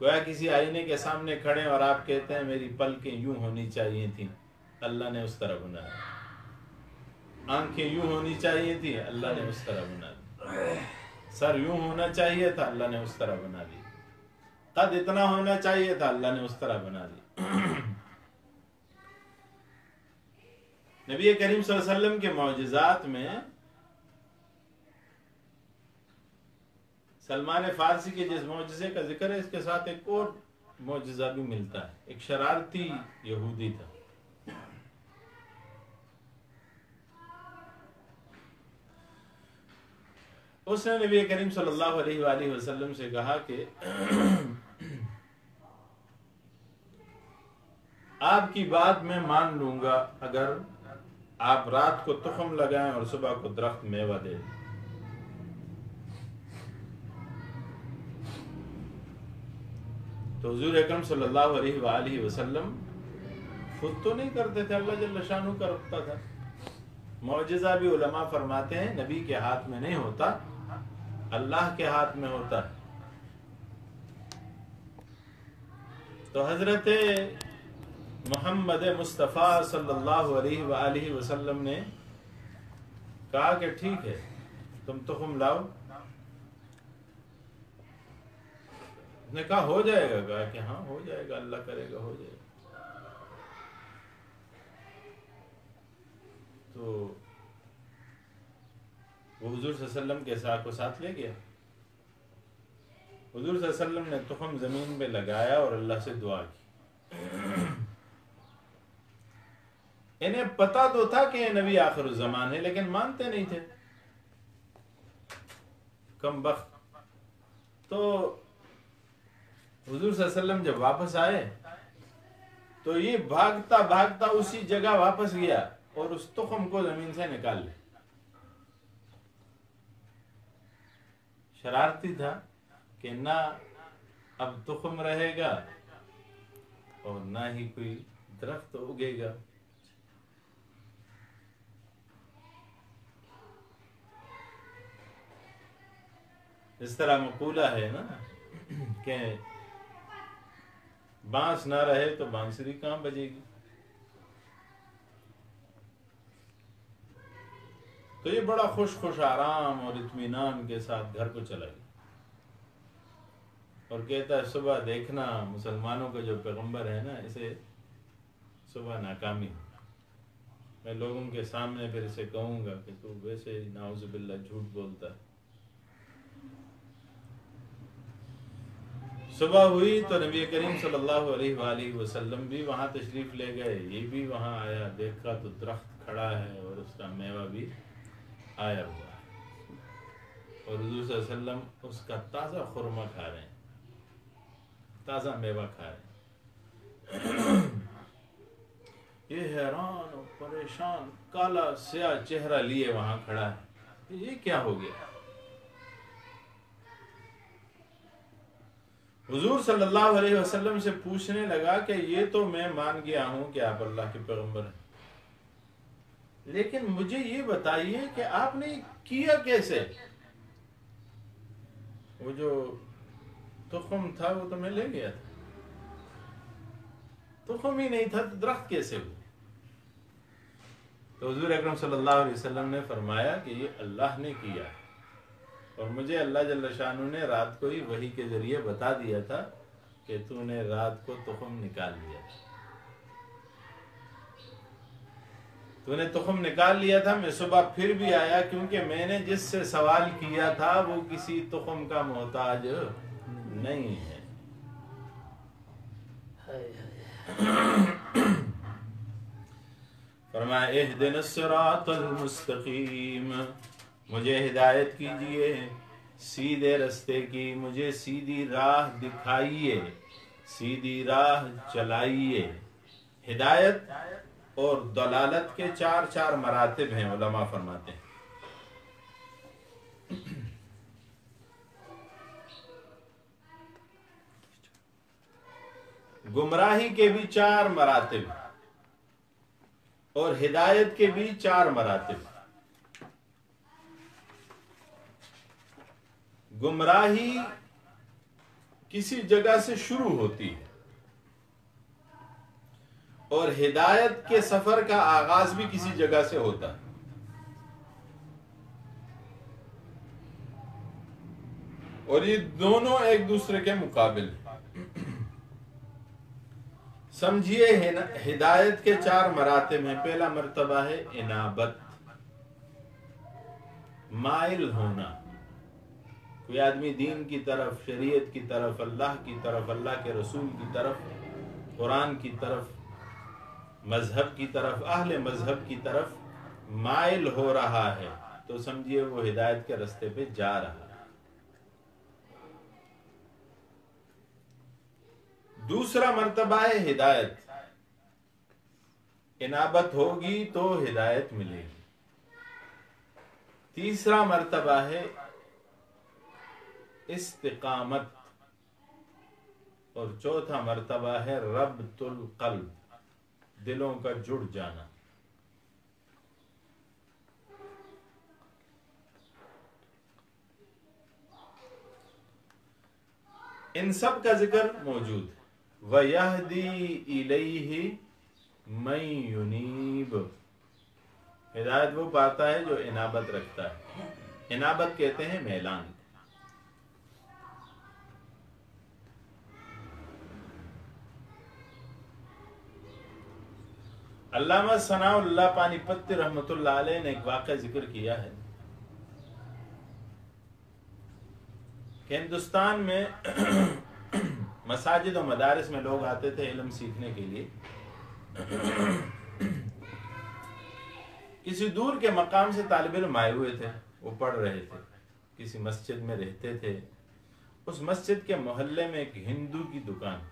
گویا کسی آئینے کے سامنے کھڑے ہیں اور آپ کہتے ہیں میری پلکیں یوں ہونی چاہیے تھیں، اللہ نے اس طرح بنایا، آنکھیں یوں ہونی چاہیے تھی، اللہ نے اس طرح بنا دی، سر یوں ہونا چاہیے تھا، اللہ نے اس طرح بنا دی، قد اتنا ہونا چاہیے تھا، اللہ نے اس طرح بنا دی۔ نبی کریم صلی اللہ علیہ وسلم کے معجزات میں سلمان فارسی کے جس معجزے کا ذکر ہے اس کے ساتھ ایک اور معجزہ بھی ملتا ہے۔ ایک شرارتی یہودی تھا، اس نے نبی کریم صلی اللہ علیہ وآلہ وسلم سے کہا کہ آپ کی بات میں مان لوں گا اگر آپ رات کو تخم لگائیں اور صبح کو درخت میوہ دے دیں۔ تو حضور اکرم صلی اللہ علیہ وآلہ وسلم خود تو نہیں کرتے تھے، اللہ جل شانہ کرتا تھا۔ معجزہ بھی علماء فرماتے ہیں نبی کے ہاتھ میں نہیں ہوتا، اللہ کے ہاتھ میں ہوتا ہے۔ تو حضرت محمد مصطفیٰ صلی اللہ علیہ وآلہ وسلم نے کہا کہ ٹھیک ہے تم تخم لاؤ، اس نے کہا ہو جائے گا، کہا کہ ہاں ہو جائے گا، اللہ کرے گا ہو جائے گا۔ تو وہ حضور صلی اللہ علیہ وسلم کے ساتھ کو ساتھ لے گیا، حضور صلی اللہ علیہ وسلم نے تخم زمین پہ لگایا اور اللہ سے دعا کی۔ انہیں پتا تو تھا کہ یہ نبی آخر الزمان ہے لیکن مانتے نہیں تھے، کم بخت۔ تو حضور صلی اللہ علیہ وسلم جب واپس آئے تو یہ بھاگتا بھاگتا اسی جگہ واپس گیا اور اس تخم کو زمین سے نکال لیا۔ شرارتی تھا کہ نہ اب تخم رہے گا اور نہ ہی کوئی درخت اگے گا۔ اس طرح مقولہ ہے نا کہ بانس نہ رہے تو بانسری کہاں بجے گی۔ تو یہ بڑا خوش آرام اور اطمینان کے ساتھ گھر کو چلا گیا اور کہتا ہے صبح دیکھنا مسلمانوں کا جو پیغمبر ہے نا اسے صبح ناکامی ہو، میں لوگوں کے سامنے پھر اسے کہوں گا کہ تو ویسے نعوذ باللہ جھوٹ بولتا ہے۔ صبح ہوئی تو نبی کریم صلی اللہ علیہ وآلہ وسلم بھی وہاں تشریف لے گئے، یہ بھی وہاں آیا، دیکھا تو درخت کھڑا ہے اور اس کا میوہ بھی آیا ہوا ہے، اور حضور صلی اللہ علیہ وسلم اس کا تازہ خرما کھا رہے ہیں، تازہ میوہ کھا رہے ہیں۔ یہ حیران اور پریشان کالا سیاہ چہرہ لیے وہاں کھڑا ہے، یہ کیا ہو گیا؟ حضور صلی اللہ علیہ وسلم سے پوچھنے لگا کہ یہ تو میں مان گیا ہوں کہ آپ اللہ کے پیغمبر ہیں، لیکن مجھے یہ بتائیے کہ آپ نے کیا کیسے؟ وہ جو تخم تھا وہ تو میں لے گیا تھا، تخم ہی نہیں تھا تو درخت کیسے ہوا؟ تو حضور اکرم صلی اللہ علیہ وسلم نے فرمایا کہ یہ اللہ نے کیا، اور مجھے اللہ جل شانہ نے رات کو ہی وحی کے ذریعے بتا دیا تھا کہ تو نے رات کو تخم نکال لیا تھا، تو نے تخم نکال لیا تھا، میں صبح پھر بھی آیا کیونکہ میں نے جس سے سوال کیا تھا وہ کسی تخم کا محتاج نہیں ہے۔ فرمایا اہدنا الصراط المستقیم، مجھے ہدایت کیجئے سیدھے رستے کی، مجھے سیدھی راہ دکھائیے، سیدھی راہ چلائیے۔ ہدایت اور دلالت کے چار مراتب ہیں، علماء فرماتے ہیں۔ گمراہی کے بھی 4 مراتب اور ہدایت کے بھی 4 مراتب۔ گمراہی کسی جگہ سے شروع ہوتی ہے اور ہدایت کے سفر کا آغاز بھی کسی جگہ سے ہوتا ہے۔ اور یہ دونوں ایک دوسرے کے مقابل ہیں۔ سمجھیے ہدایت کے 4 مراتب ہیں۔ پہلا مرتبہ ہے انابت، مائل ہونا۔ کوئی آدمی دین کی طرف، شریعت کی طرف، اللہ کی طرف، اللہ کے رسول کی طرف، قرآن کی طرف، مذہب کی طرف، اہل مذہب کی طرف مائل ہو رہا ہے تو سمجھیے وہ ہدایت کے رستے پہ جا رہا ہے۔ دوسرا مرتبہ ہے ہدایت، انابت ہوگی تو ہدایت ملے گی۔ تیسرا مرتبہ ہے استقامت، اور چوتھا مرتبہ ہے ربط القلب، دلوں کا جڑ جانا۔ ان سب کا ذکر موجود ہے۔ وَيَهْدِي إِلَيْهِ مَن يُنِيبُ، ہدایت وہ پاتا ہے جو انابت رکھتا ہے۔ انابت کہتے ہیں میلان۔ علامہ ثناء اللہ پانی پتی رحمۃ اللہ علیہ نے ایک واقعہ ذکر کیا ہے کہ ہندوستان میں مساجد و مدارس میں لوگ آتے تھے علم سیکھنے کے لیے۔ کسی دور کے مقام سے طالب علم آئے ہوئے تھے، وہ پڑھ رہے تھے، کسی مسجد میں رہتے تھے۔ اس مسجد کے محلے میں ایک ہندو کی دکان تھی۔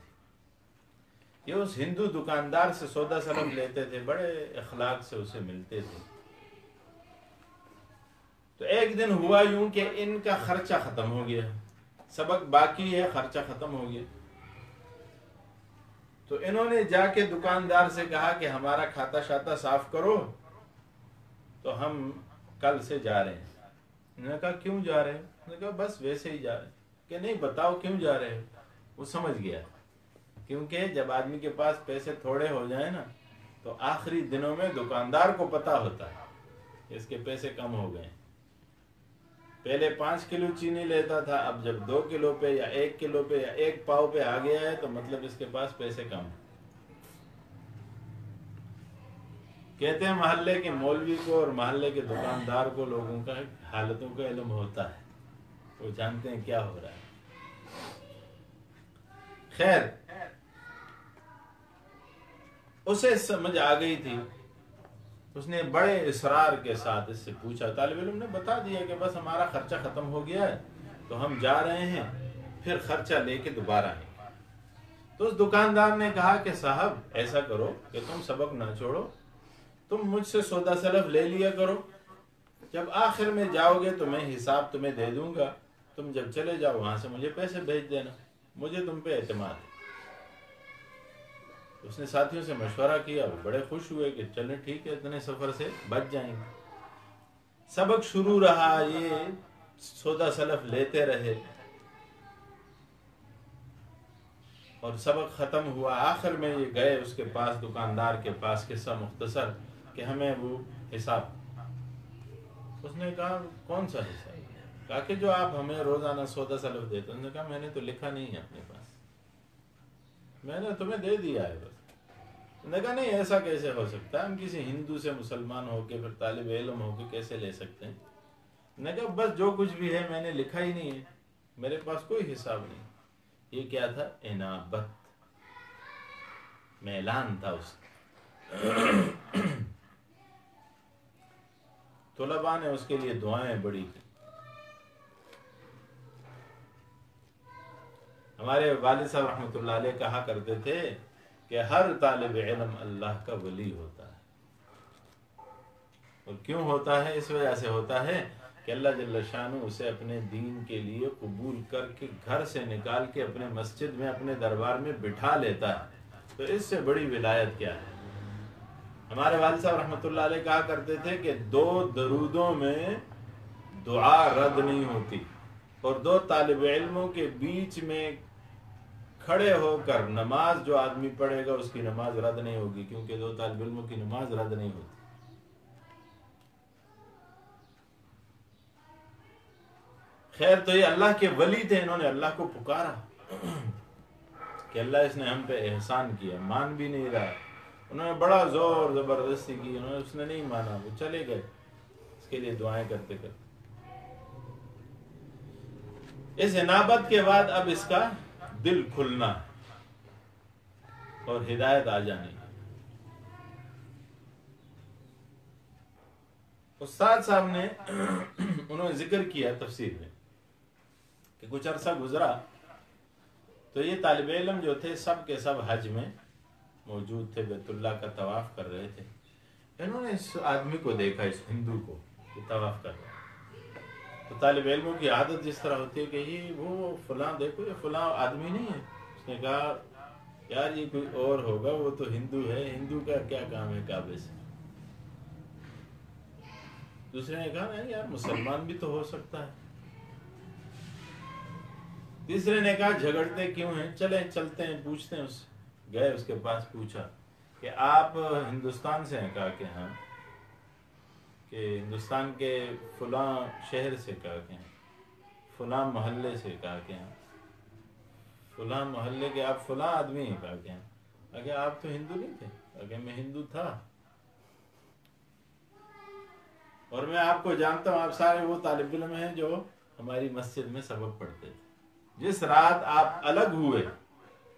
یہ اس ہندو دکاندار سے سودا سلم لیتے تھے، بڑے اخلاق سے اسے ملتے تھے۔ تو ایک دن ہوا یوں کہ ان کا خرچہ ختم ہو گیا، سبق باقی ہے، خرچہ ختم ہو گیا۔ تو انہوں نے جا کے دکاندار سے کہا کہ ہمارا کھاتا شاتا صاف کرو، تو ہم کل سے جا رہے ہیں۔ انہوں نے کہا کیوں جا رہے ہیں؟ انہوں نے کہا بس ویسے ہی جا رہے ہیں۔ کہ نہیں بتاؤ کیوں جا رہے ہیں؟ وہ سمجھ گیا، کیونکہ جب آدمی کے پاس پیسے تھوڑے ہو جائیں نا تو آخری دنوں میں دکاندار کو پتا ہوتا ہے کہ اس کے پیسے کم ہو گئے۔ پہلے 5 کلو چینی لیتا تھا، اب جب 2 کلو پہ یا 1 کلو پہ یا 1 پاؤ پہ آ گیا ہے تو مطلب اس کے پاس پیسے کم ہیں۔ کہتے ہیں محلے کے مولوی کو اور محلے کے دکاندار کو لوگوں کا حالتوں کا علم ہوتا ہے، وہ جانتے ہیں کیا ہو رہا ہے۔ خیر، اسے سمجھ آ گئی تھی، اس نے بڑے اصرار کے ساتھ اس سے پوچھا۔ طالب علم نے بتا دیا کہ بس ہمارا خرچہ ختم ہو گیا ہے تو ہم جا رہے ہیں، پھر خرچہ لے کے دوبارہ آئیں گے۔ تو اس دکاندار نے کہا کہ صاحب ایسا کرو کہ تم سبق نہ چھوڑو، تم مجھ سے سودا سلف لے لیا کرو، جب آخر میں جاؤ گے تو میں حساب تمہیں دے دوں گا، تم جب چلے جاؤ وہاں سے مجھے پیسے بھیج دینا، مجھے تم پہ اعتماد ہے۔ اس نے ساتھیوں سے مشورہ کیا، وہ بڑے خوش ہوئے کہ چلیں ٹھیک ہے، اتنے سفر سے بچ جائیں گے۔ سبق شروع رہا، یہ سودا سلف لیتے رہے اور سبق ختم ہوا۔ آخر میں یہ گئے اس کے پاس، دکاندار کے پاس، قصہ مختصر کہ ہمیں وہ حساب۔ اس نے کہا کون سا حساب؟ کہا کہ جو آپ ہمیں روزانہ سودا سلف دیتے۔ انہوں نے کہا میں نے تو لکھا نہیں ہے اپنے پاس، میں نے تمہیں دے دیا ہے بس۔ انہوں نے کہا نہیں ایسا کیسے ہو سکتا ہے، ہم کسی ہندو سے مسلمان ہو کے پھر طالب علم ہو کے کیسے لے سکتے ہیں؟ انہوں نے کہا بس جو کچھ بھی ہے میں نے لکھا ہی نہیں ہے، میرے پاس کوئی حساب نہیں۔ یہ کیا تھا؟ انابت، میلان تھا اس کا۔ طلباء نے اس کے لیے دعائیں بڑی کی۔ ہمارے والد صاحب رحمۃ اللہ علیہ کہا کرتے تھے کہ ہر طالب علم اللہ کا ولی ہوتا ہے۔ اور کیوں ہوتا ہے؟ اس وجہ سے ہوتا ہے کہ اللہ جل شانہ اسے اپنے دین کے لیے قبول کر کے گھر سے نکال کے اپنے مسجد میں، اپنے دربار میں بٹھا لیتا ہے۔ تو اس سے بڑی ولایت کیا ہے؟ ہمارے والد صاحب رحمۃ اللہ علیہ کہا کرتے تھے کہ 2 درودوں میں دعا رد نہیں ہوتی، اور 2 طالب علموں کے بیچ میں کھڑے ہو کر نماز جو آدمی پڑھے گا اس کی نماز رد نہیں ہوگی، کیونکہ 2 طالب علموں کی نماز رد نہیں ہوتی۔ خیر، تو یہ اللہ کے ولی تھے، انہوں نے اللہ کو پکارا کہ اللہ اس نے ہم پہ احسان کیا، مان بھی نہیں رہا۔ انہوں نے بڑا زور زبردستی کی، اس نے نہیں مانا، وہ چلے گئے اس کے لیے دعائیں کرتے کرتے۔ اس انابت کے بعد اب اس کا دل کھلنا اور ہدایت آ جانی۔ استاد صاحب نے انہوں نے ذکر کیا تفسیر میں کہ کچھ عرصہ گزرا تو یہ طالب علم جو تھے سب کے سب حج میں موجود تھے، بیت اللہ کا طواف کر رہے تھے۔ انہوں نے اس آدمی کو دیکھا، اس ہندو کو کہ طواف کر رہا ہے۔ تو طالب علموں کی عادت جس طرح ہوتی ہے کہ یہ وہ فلاں، دیکھو یہ فلاں آدمی نہیں ہے۔ اس نے کہا یار یہ کوئی اور ہوگا، وہ تو ہندو ہے، ہندو کا کیا کام ہے کعبے سے؟ دوسرے نے کہا نہیں یار مسلمان بھی تو ہو سکتا ہے۔ تیسرے نے کہا جھگڑتے کیوں ہیں، چلیں چلتے ہیں پوچھتے ہیں اس سے۔ گئے اس کے پاس، پوچھا کہ آپ ہندوستان سے ہیں؟ کہا کہ ہاں۔ کہ ہندوستان کے فلاں شہر سے؟ کہا کہ ہاں۔ فلاں محلے سے؟ کہا کہ ہاں۔ فلاں محلے کے آپ فلاں آدمی ہیں؟ کہا کہ ہاں۔ کہا کہ آپ تو ہندو نہیں تھے؟ کہا کہ میں ہندو تھا، اور میں آپ کو جانتا ہوں، آپ سارے وہ طالب علم ہیں جو ہماری مسجد میں سبق پڑھتے تھے۔ جس رات آپ الگ ہوئے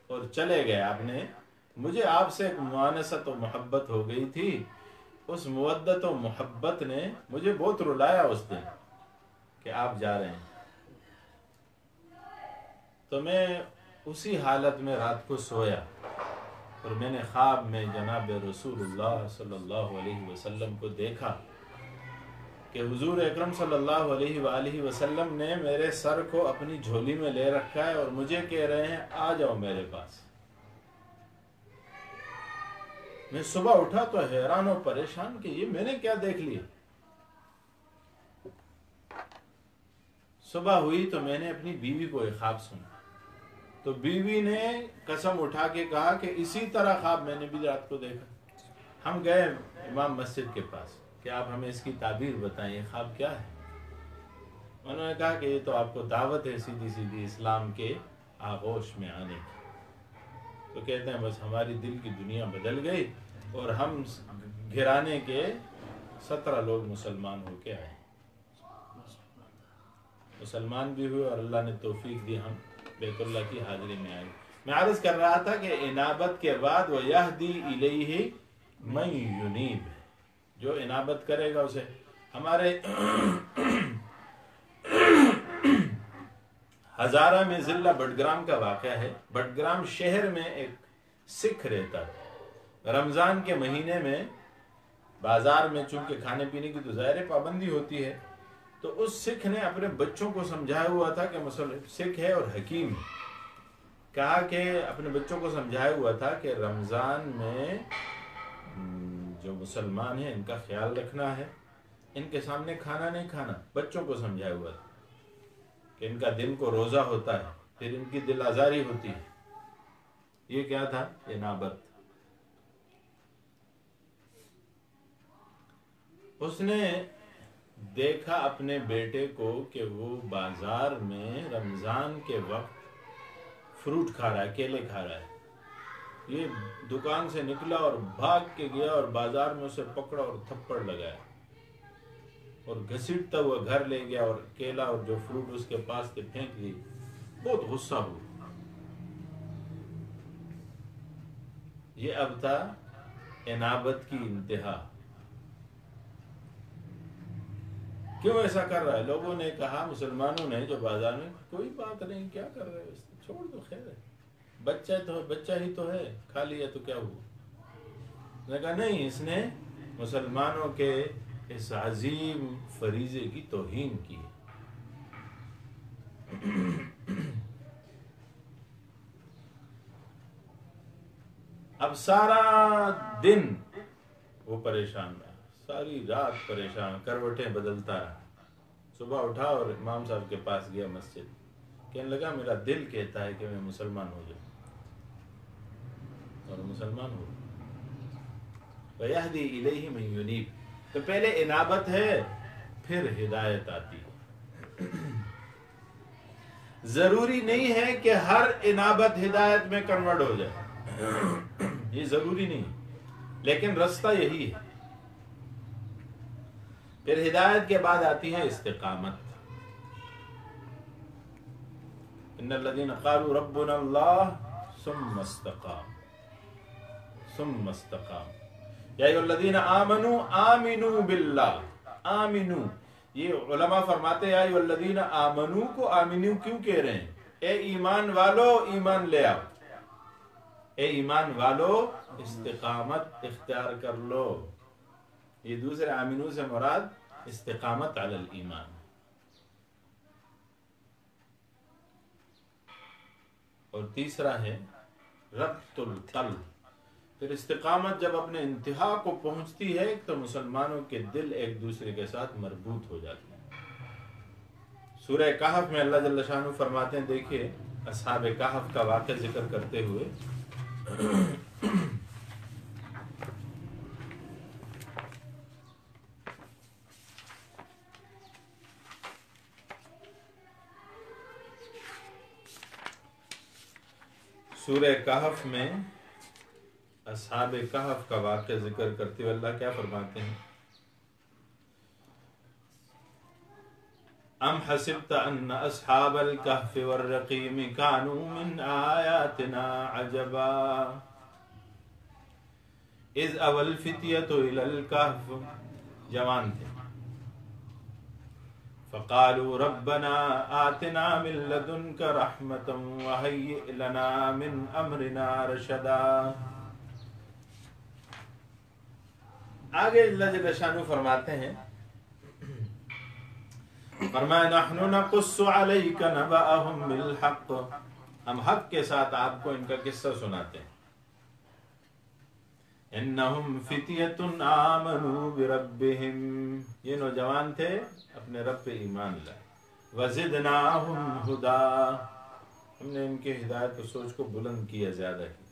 اور چلے گئے، آپ نے مجھے آپ سے ایک مؤانست و محبت ہو گئی تھی، اس مودت و محبت نے مجھے بہت رلایا اس دن کہ آپ جا رہے ہیں۔ تو میں اسی حالت میں رات کو سویا اور میں نے خواب میں جناب رسول اللہ صلی اللہ علیہ وسلم کو دیکھا کہ حضور اکرم صلی اللہ علیہ وآلہ وسلم نے میرے سر کو اپنی جھولی میں لے رکھا ہے اور مجھے کہہ رہے ہیں آ جاؤ میرے پاس۔ میں صبح اٹھا تو حیران و پریشان کہ یہ میں نے کیا دیکھ لیا۔ صبح ہوئی تو میں نے اپنی بیوی کو ایک خواب سنا، تو بیوی نے قسم اٹھا کے کہا کہ اسی طرح خواب میں نے بھی رات کو دیکھا۔ ہم گئے امام مسجد کے پاس کہ آپ ہمیں اس کی تعبیر بتائیں، یہ خواب کیا ہے؟ انہوں نے کہا کہ یہ تو آپ کو دعوت ہے سیدھی سیدھی اسلام کے آغوش میں آنے کی۔ تو کہتے ہیں بس ہماری دل کی دنیا بدل گئی اور ہم گھرانے کے 17 لوگ مسلمان ہو کے آئے، مسلمان بھی ہوئے اور اللہ نے توفیق دی، ہم بیت اللہ کی حاضری میں آئے۔ میں عرض کر رہا تھا کہ انابت کے بعد وَيَهْدِي إِلَيْهِ مَن يُنِيبُ، جو انابت کرے گا اسے۔ ہمارے ہزارہ میں ضلع بٹگرام کا واقعہ ہے۔ بٹگرام شہر میں ایک سکھ رہتا ہے۔ رمضان کے مہینے میں بازار میں چونکہ کھانے پینے کی تو ظاہر پابندی ہوتی ہے، تو اس سکھ نے اپنے بچوں کو سمجھایا ہوا تھا کہ سکھ ہے اور حکیم ہے، کہا کہ اپنے بچوں کو سمجھایا ہوا تھا کہ رمضان میں جو مسلمان ہیں ان کا خیال رکھنا ہے، ان کے سامنے کھانا نہیں کھانا۔ بچوں کو سمجھایا ہوا تھا کہ ان کا دن کو روزہ ہوتا ہے، پھر ان کی دل آزاری ہوتی ہے۔ یہ کیا تھا؟ انابت۔ اس نے دیکھا اپنے بیٹے کو کہ وہ بازار میں رمضان کے وقت فروٹ کھا رہا ہے، کیلے کھا رہا ہے۔ یہ دکان سے نکلا اور بھاگ کے گیا اور بازار میں اسے پکڑا اور تھپڑ لگایا اور گھسیٹتا ہوا گھر لے گیا اور کیلا اور جو فروٹ اس کے پاس تھے پھینک دی۔ بہت غصہ ہوا یہ اب تھا انابت کی انتہا. کیوں ایسا کر رہا ہے؟ لوگوں نے کہا، مسلمانوں نے جو بازار میں، کوئی بات نہیں، کیا کر رہے ہو، چھوڑ دو، خیر ہے، بچہ ہی تو ہے، کھا لیا تو کیا ہوا. نے کہا نہیں، اس نے مسلمانوں کے اس عظیم فریضے کی توہین کی ہے. اب سارا دن وہ پریشان رہا، ساری رات پریشان، کروٹیں بدلتا رہا. صبح اٹھا اور امام صاحب کے پاس گیا مسجد، کہنے لگا میرا دل کہتا ہے کہ میں مسلمان ہو جاؤں، اور مسلمان ہو. وَيَهْدِي إِلَيْهِ مَن يُنِيبُ. تو پہلے انابت ہے، پھر ہدایت آتی ہے. ضروری نہیں ہے کہ ہر انابت ہدایت میں کنورٹ ہو جائے، یہ ضروری نہیں، لیکن رستہ یہی ہے. پھر ہدایت کے بعد آتی ہے استقامت. ان الذين قالوا ربنا الله ثم استقاموا یا ایھا الذین آمنوا آمنوا باللہ. آمنوا، یہ علماء فرماتے ہیں ایھا الذین آمنوا کو آمنوا کیوں کہہ رہے ہیں؟ اے ایمان والو، ایمان لے آؤ، اے ایمان والو استقامت اختیار کر لو. یہ دوسرے آمنوا سے مراد استقامت علی الایمان. اور تیسرا ہے ربط القلب. پھر استقامت جب اپنے انتہا کو پہنچتی ہے تو مسلمانوں کے دل ایک دوسرے کے ساتھ مربوط ہو جاتے ہیں. سورہ کہف میں اللہ جل شانہ فرماتے ہیں، دیکھیے اصحاب کہف کا واقعہ ذکر کرتے ہوئے، سورہ کہف میں اصحاب کہف کا واقعہ ذکر کرتے ہوئے اللہ کیا فرماتے ہیں؟ ام حسبت ان اصحاب الکہف والرقیم کانوا من آیاتنا عجبا اذ اوى الفتیۃ الی الکہف. جوان تھے، فقالوا ربنا آتنا من لدنک رحمۃ وہیئ لنا من امرنا رشدا. آگے اللہ جل شانہ فرماتے ہیں، فرمایا نحن نقص علیک نبأہم بالحق. ہم حق کے ساتھ آپ کو ان کا قصہ سناتے ہیں. انہم فتیۃ آمنوا بربہم، یہ نوجوان تھے اپنے رب پہ ایمان لائے. وزدناہم ہدا، ہم نے ان کے ہدایت کو، سوچ کو بلند کیا، زیادہ کیا.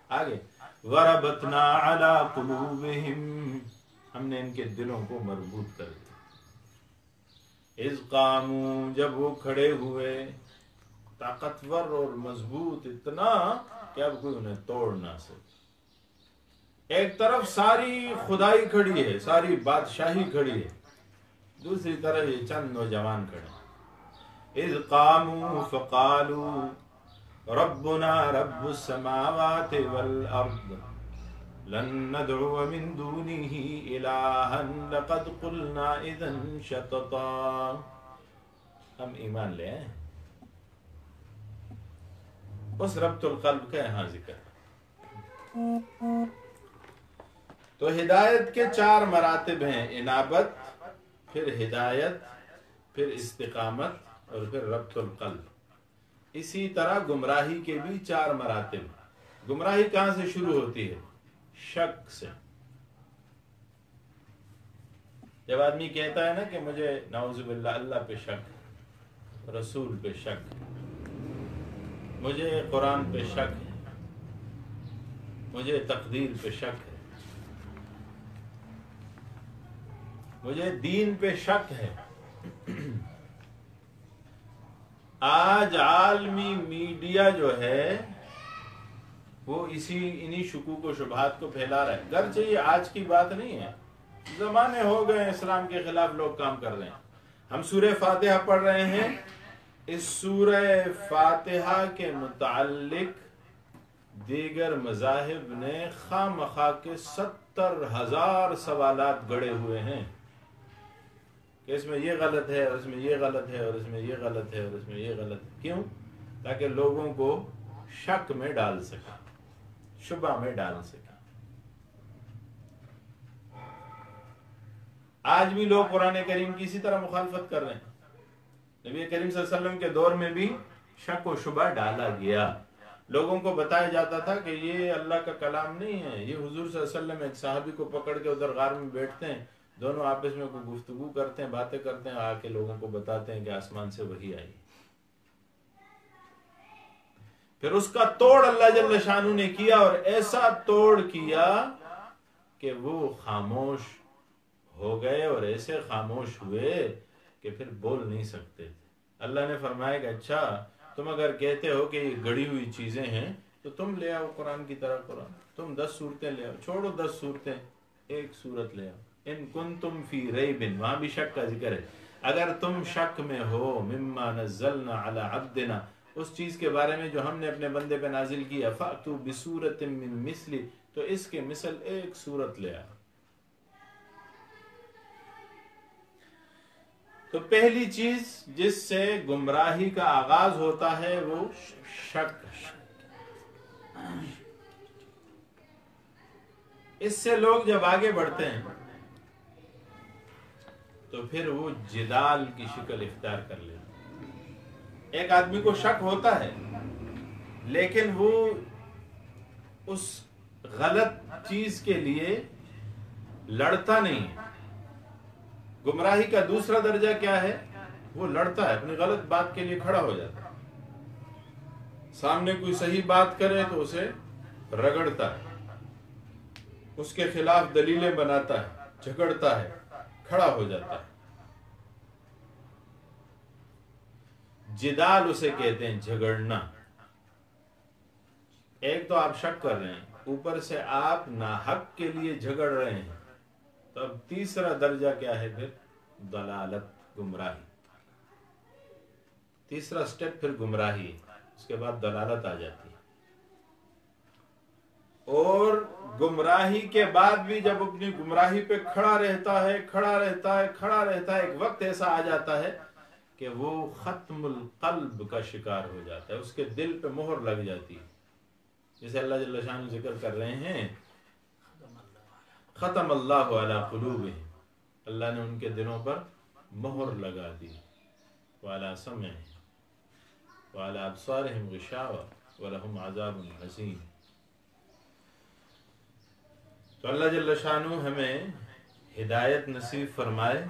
آگے وربطنا علی قلوبہم، ہم نے ان کے دلوں کو مربوط کر دیا. اذ قاموا، جب وہ کھڑے ہوئے، طاقتور اور مضبوط اتنا کہ اب کوئی انہیں توڑ نہ سکے. ایک طرف ساری خدائی کھڑی ہے، ساری بادشاہی کھڑی ہے، دوسری طرف یہ چند نوجوان کھڑے. اذ قاموا فقالوا ربنا رب السماوات والارض لن ندعو من دونه الہا لقد قلنا اذا شططا. ہم ایمان لے آئے. اس ربط القلب کا یہاں ذکر. تو ہدایت کے 4 مراتب ہیں، انابت، پھر ہدایت، پھر استقامت، اور پھر ربط القلب. اسی طرح گمراہی کے بھی 4 مراتب. گمراہی کہاں سے شروع ہوتی ہے؟ شک سے. جب آدمی کہتا ہے نا کہ مجھے نعوذ باللہ اللہ پہ شک، رسول پہ شک، مجھے قرآن پہ شک ہے، مجھے تقدیر پہ شک ہے، مجھے دین پہ شک ہے. آج عالمی میڈیا جو ہے وہ انہی شکوک و شبہات کو پھیلا رہا ہے. گرچہ یہ آج کی بات نہیں ہے، زمانے ہو گئے اسلام کے خلاف لوگ کام کر رہے ہیں. ہم سورہ فاتحہ پڑھ رہے ہیں، اس سورہ فاتحہ کے متعلق دیگر مذاہب نے خواہ مخواہ کے 70,000 سوالات گڑے ہوئے ہیں کہ اس میں یہ غلط ہے اور اس میں یہ غلط ہے اور اس میں یہ غلط ہے اور اس میں یہ غلط ہے. کیوں؟ تاکہ لوگوں کو شک میں ڈال سکیں، شبہ میں ڈال سکیں. آج بھی لوگ قرآن کریم کی اسی طرح مخالفت کر رہے ہیں. نبی کریم صلی اللہ علیہ وسلم کے دور میں بھی شک و شبہ ڈالا گیا. لوگوں کو بتایا جاتا تھا کہ یہ اللہ کا کلام نہیں ہے، یہ حضور صلی اللہ علیہ وسلم ایک صحابی کو پکڑ کے ادھر غار میں بیٹھتے ہیں، دونوں آپس میں کوئی گفتگو کرتے ہیں، باتیں کرتے ہیں، آ کے لوگوں کو بتاتے ہیں کہ آسمان سے وحی آئی. پھر اس کا توڑ اللہ جل شانہ نے کیا، اور ایسا توڑ کیا کہ وہ خاموش ہو گئے، اور ایسے خاموش ہوئے کہ پھر بول نہیں سکتے تھے. اللہ نے فرمایا کہ اچھا تم اگر کہتے ہو کہ یہ گڑی ہوئی چیزیں ہیں تو تم لے آؤ قرآن کی طرح قرآن. تم 10 صورتیں لے آؤ، چھوڑو 10 صورتیں، ایک صورت لے آؤ. ان کنتم فی ریب، وہاں بھی شک کا ذکر ہے. اگر تم شک میں ہو مما نزلنا علی عبدنا، اس چیز کے بارے میں جو ہم نے اپنے بندے پہ نازل کیا، فأتوا بسورۃ من مثلی، تو اس کے مثل ایک صورت لے آؤ. تو پہلی چیز جس سے گمراہی کا آغاز ہوتا ہے وہ شک. اس سے لوگ جب آگے بڑھتے ہیں تو پھر وہ جدال کی شکل اختیار کر لیتے ہیں. ایک آدمی کو شک ہوتا ہے لیکن وہ اس غلط چیز کے لیے لڑتا نہیں ہے. گمراہی کا دوسرا درجہ کیا ہے؟ وہ لڑتا ہے، اپنی غلط بات کے لیے کھڑا ہو جاتا ہے. سامنے کوئی صحیح بات کرے تو اسے رگڑتا ہے، اس کے خلاف دلیلیں بناتا ہے، جھگڑتا ہے، کھڑا ہو جاتا ہے. جدال اسے کہتے ہیں، جھگڑنا. ایک تو آپ شک کر رہے ہیں، اوپر سے آپ ناحق کے لیے جھگڑ رہے ہیں. تو اب تیسرا درجہ کیا ہے پھر؟ دلالت، گمراہی. تیسرا سٹیپ پھر گمراہی، اس کے بعد دلالت آ جاتی ہے. اور گمراہی کے بعد بھی جب اپنی گمراہی پہ کھڑا رہتا ہے، ایک وقت ایسا آ جاتا ہے کہ وہ ختم القلب کا شکار ہو جاتا ہے، اس کے دل پہ مہر لگ جاتی ہے. جیسے اللہ جل شانہ ذکر کر رہے ہیں، ختم اللہ علی قلوبہم، اللہ نے ان کے دلوں پر مہر لگا دی. وعلی سمعہم وعلی ابصارہم غشاوہ ولہم عذاب عظیم. تو اللہ جل شانہ ہمیں ہدایت نصیب فرمائے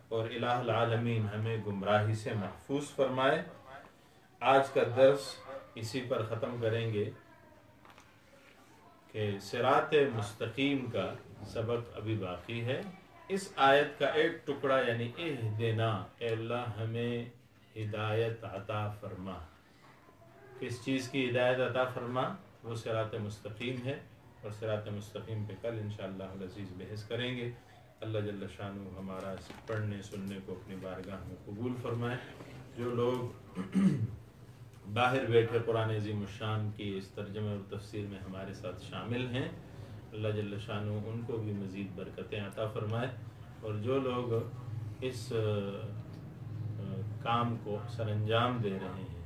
اور الہ العالمین ہمیں گمراہی سے محفوظ فرمائے. آج کا درس اسی پر ختم کریں گے کہ صراط مستقیم کا سبق ابھی باقی ہے. اس آیت کا ایک ٹکڑا یعنی اہدنا، اے اللہ ہمیں ہدایت عطا فرما. کس چیز کی ہدایت عطا فرما؟ وہ صراط مستقیم ہے، اور صراط مستقیم پہ کل انشاءاللہ العزیز بحث کریں گے. اللہ جل شانہ ہمارا پڑھنے سننے کو اپنی بارگاہ میں قبول فرمائے. جو لوگ باہر بیٹھے قرآن عظیم الشان کی اس ترجمہ اور تفسیر میں ہمارے ساتھ شامل ہیں، اللہ جل شانہ ان کو بھی مزید برکتیں عطا فرمائے. اور جو لوگ اس کام کو سر انجام دے رہے ہیں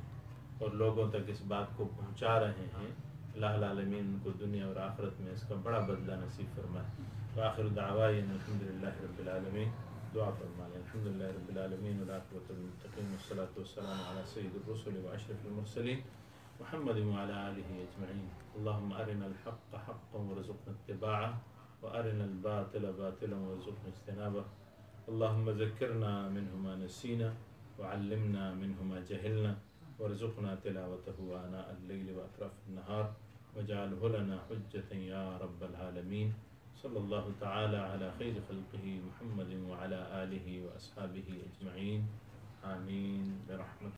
اور لوگوں تک اس بات کو پہنچا رہے ہیں، اللہ العالمین ان کو دنیا اور آخرت میں اس کا بڑا بدلہ نصیب فرمائے. وآخر دعوائنا الحمدللہ رب العالمین. دعا فرمائیں. الحمدللہ رب العالمین والعاقبۃ للمتقین والصلاۃ والسلام علی سید الرسل واشرف المرسلین محمد وعلی آلہ اجمعین. اللهم ارنا الحق حقا وارزقنا اتباعه وارنا الباطل باطلا وارزقنا اجتنابه. اللهم ذكرنا منه ما نسينا وعلمنا منه ما جهلنا وارزقنا تلاوته آناء الليل وأطراف النهار واجعله لنا حجة يا رب العالمين. صلى الله تعالى على خير خلقه محمد وعلى آله وأصحابه أجمعين. آمين برحمته.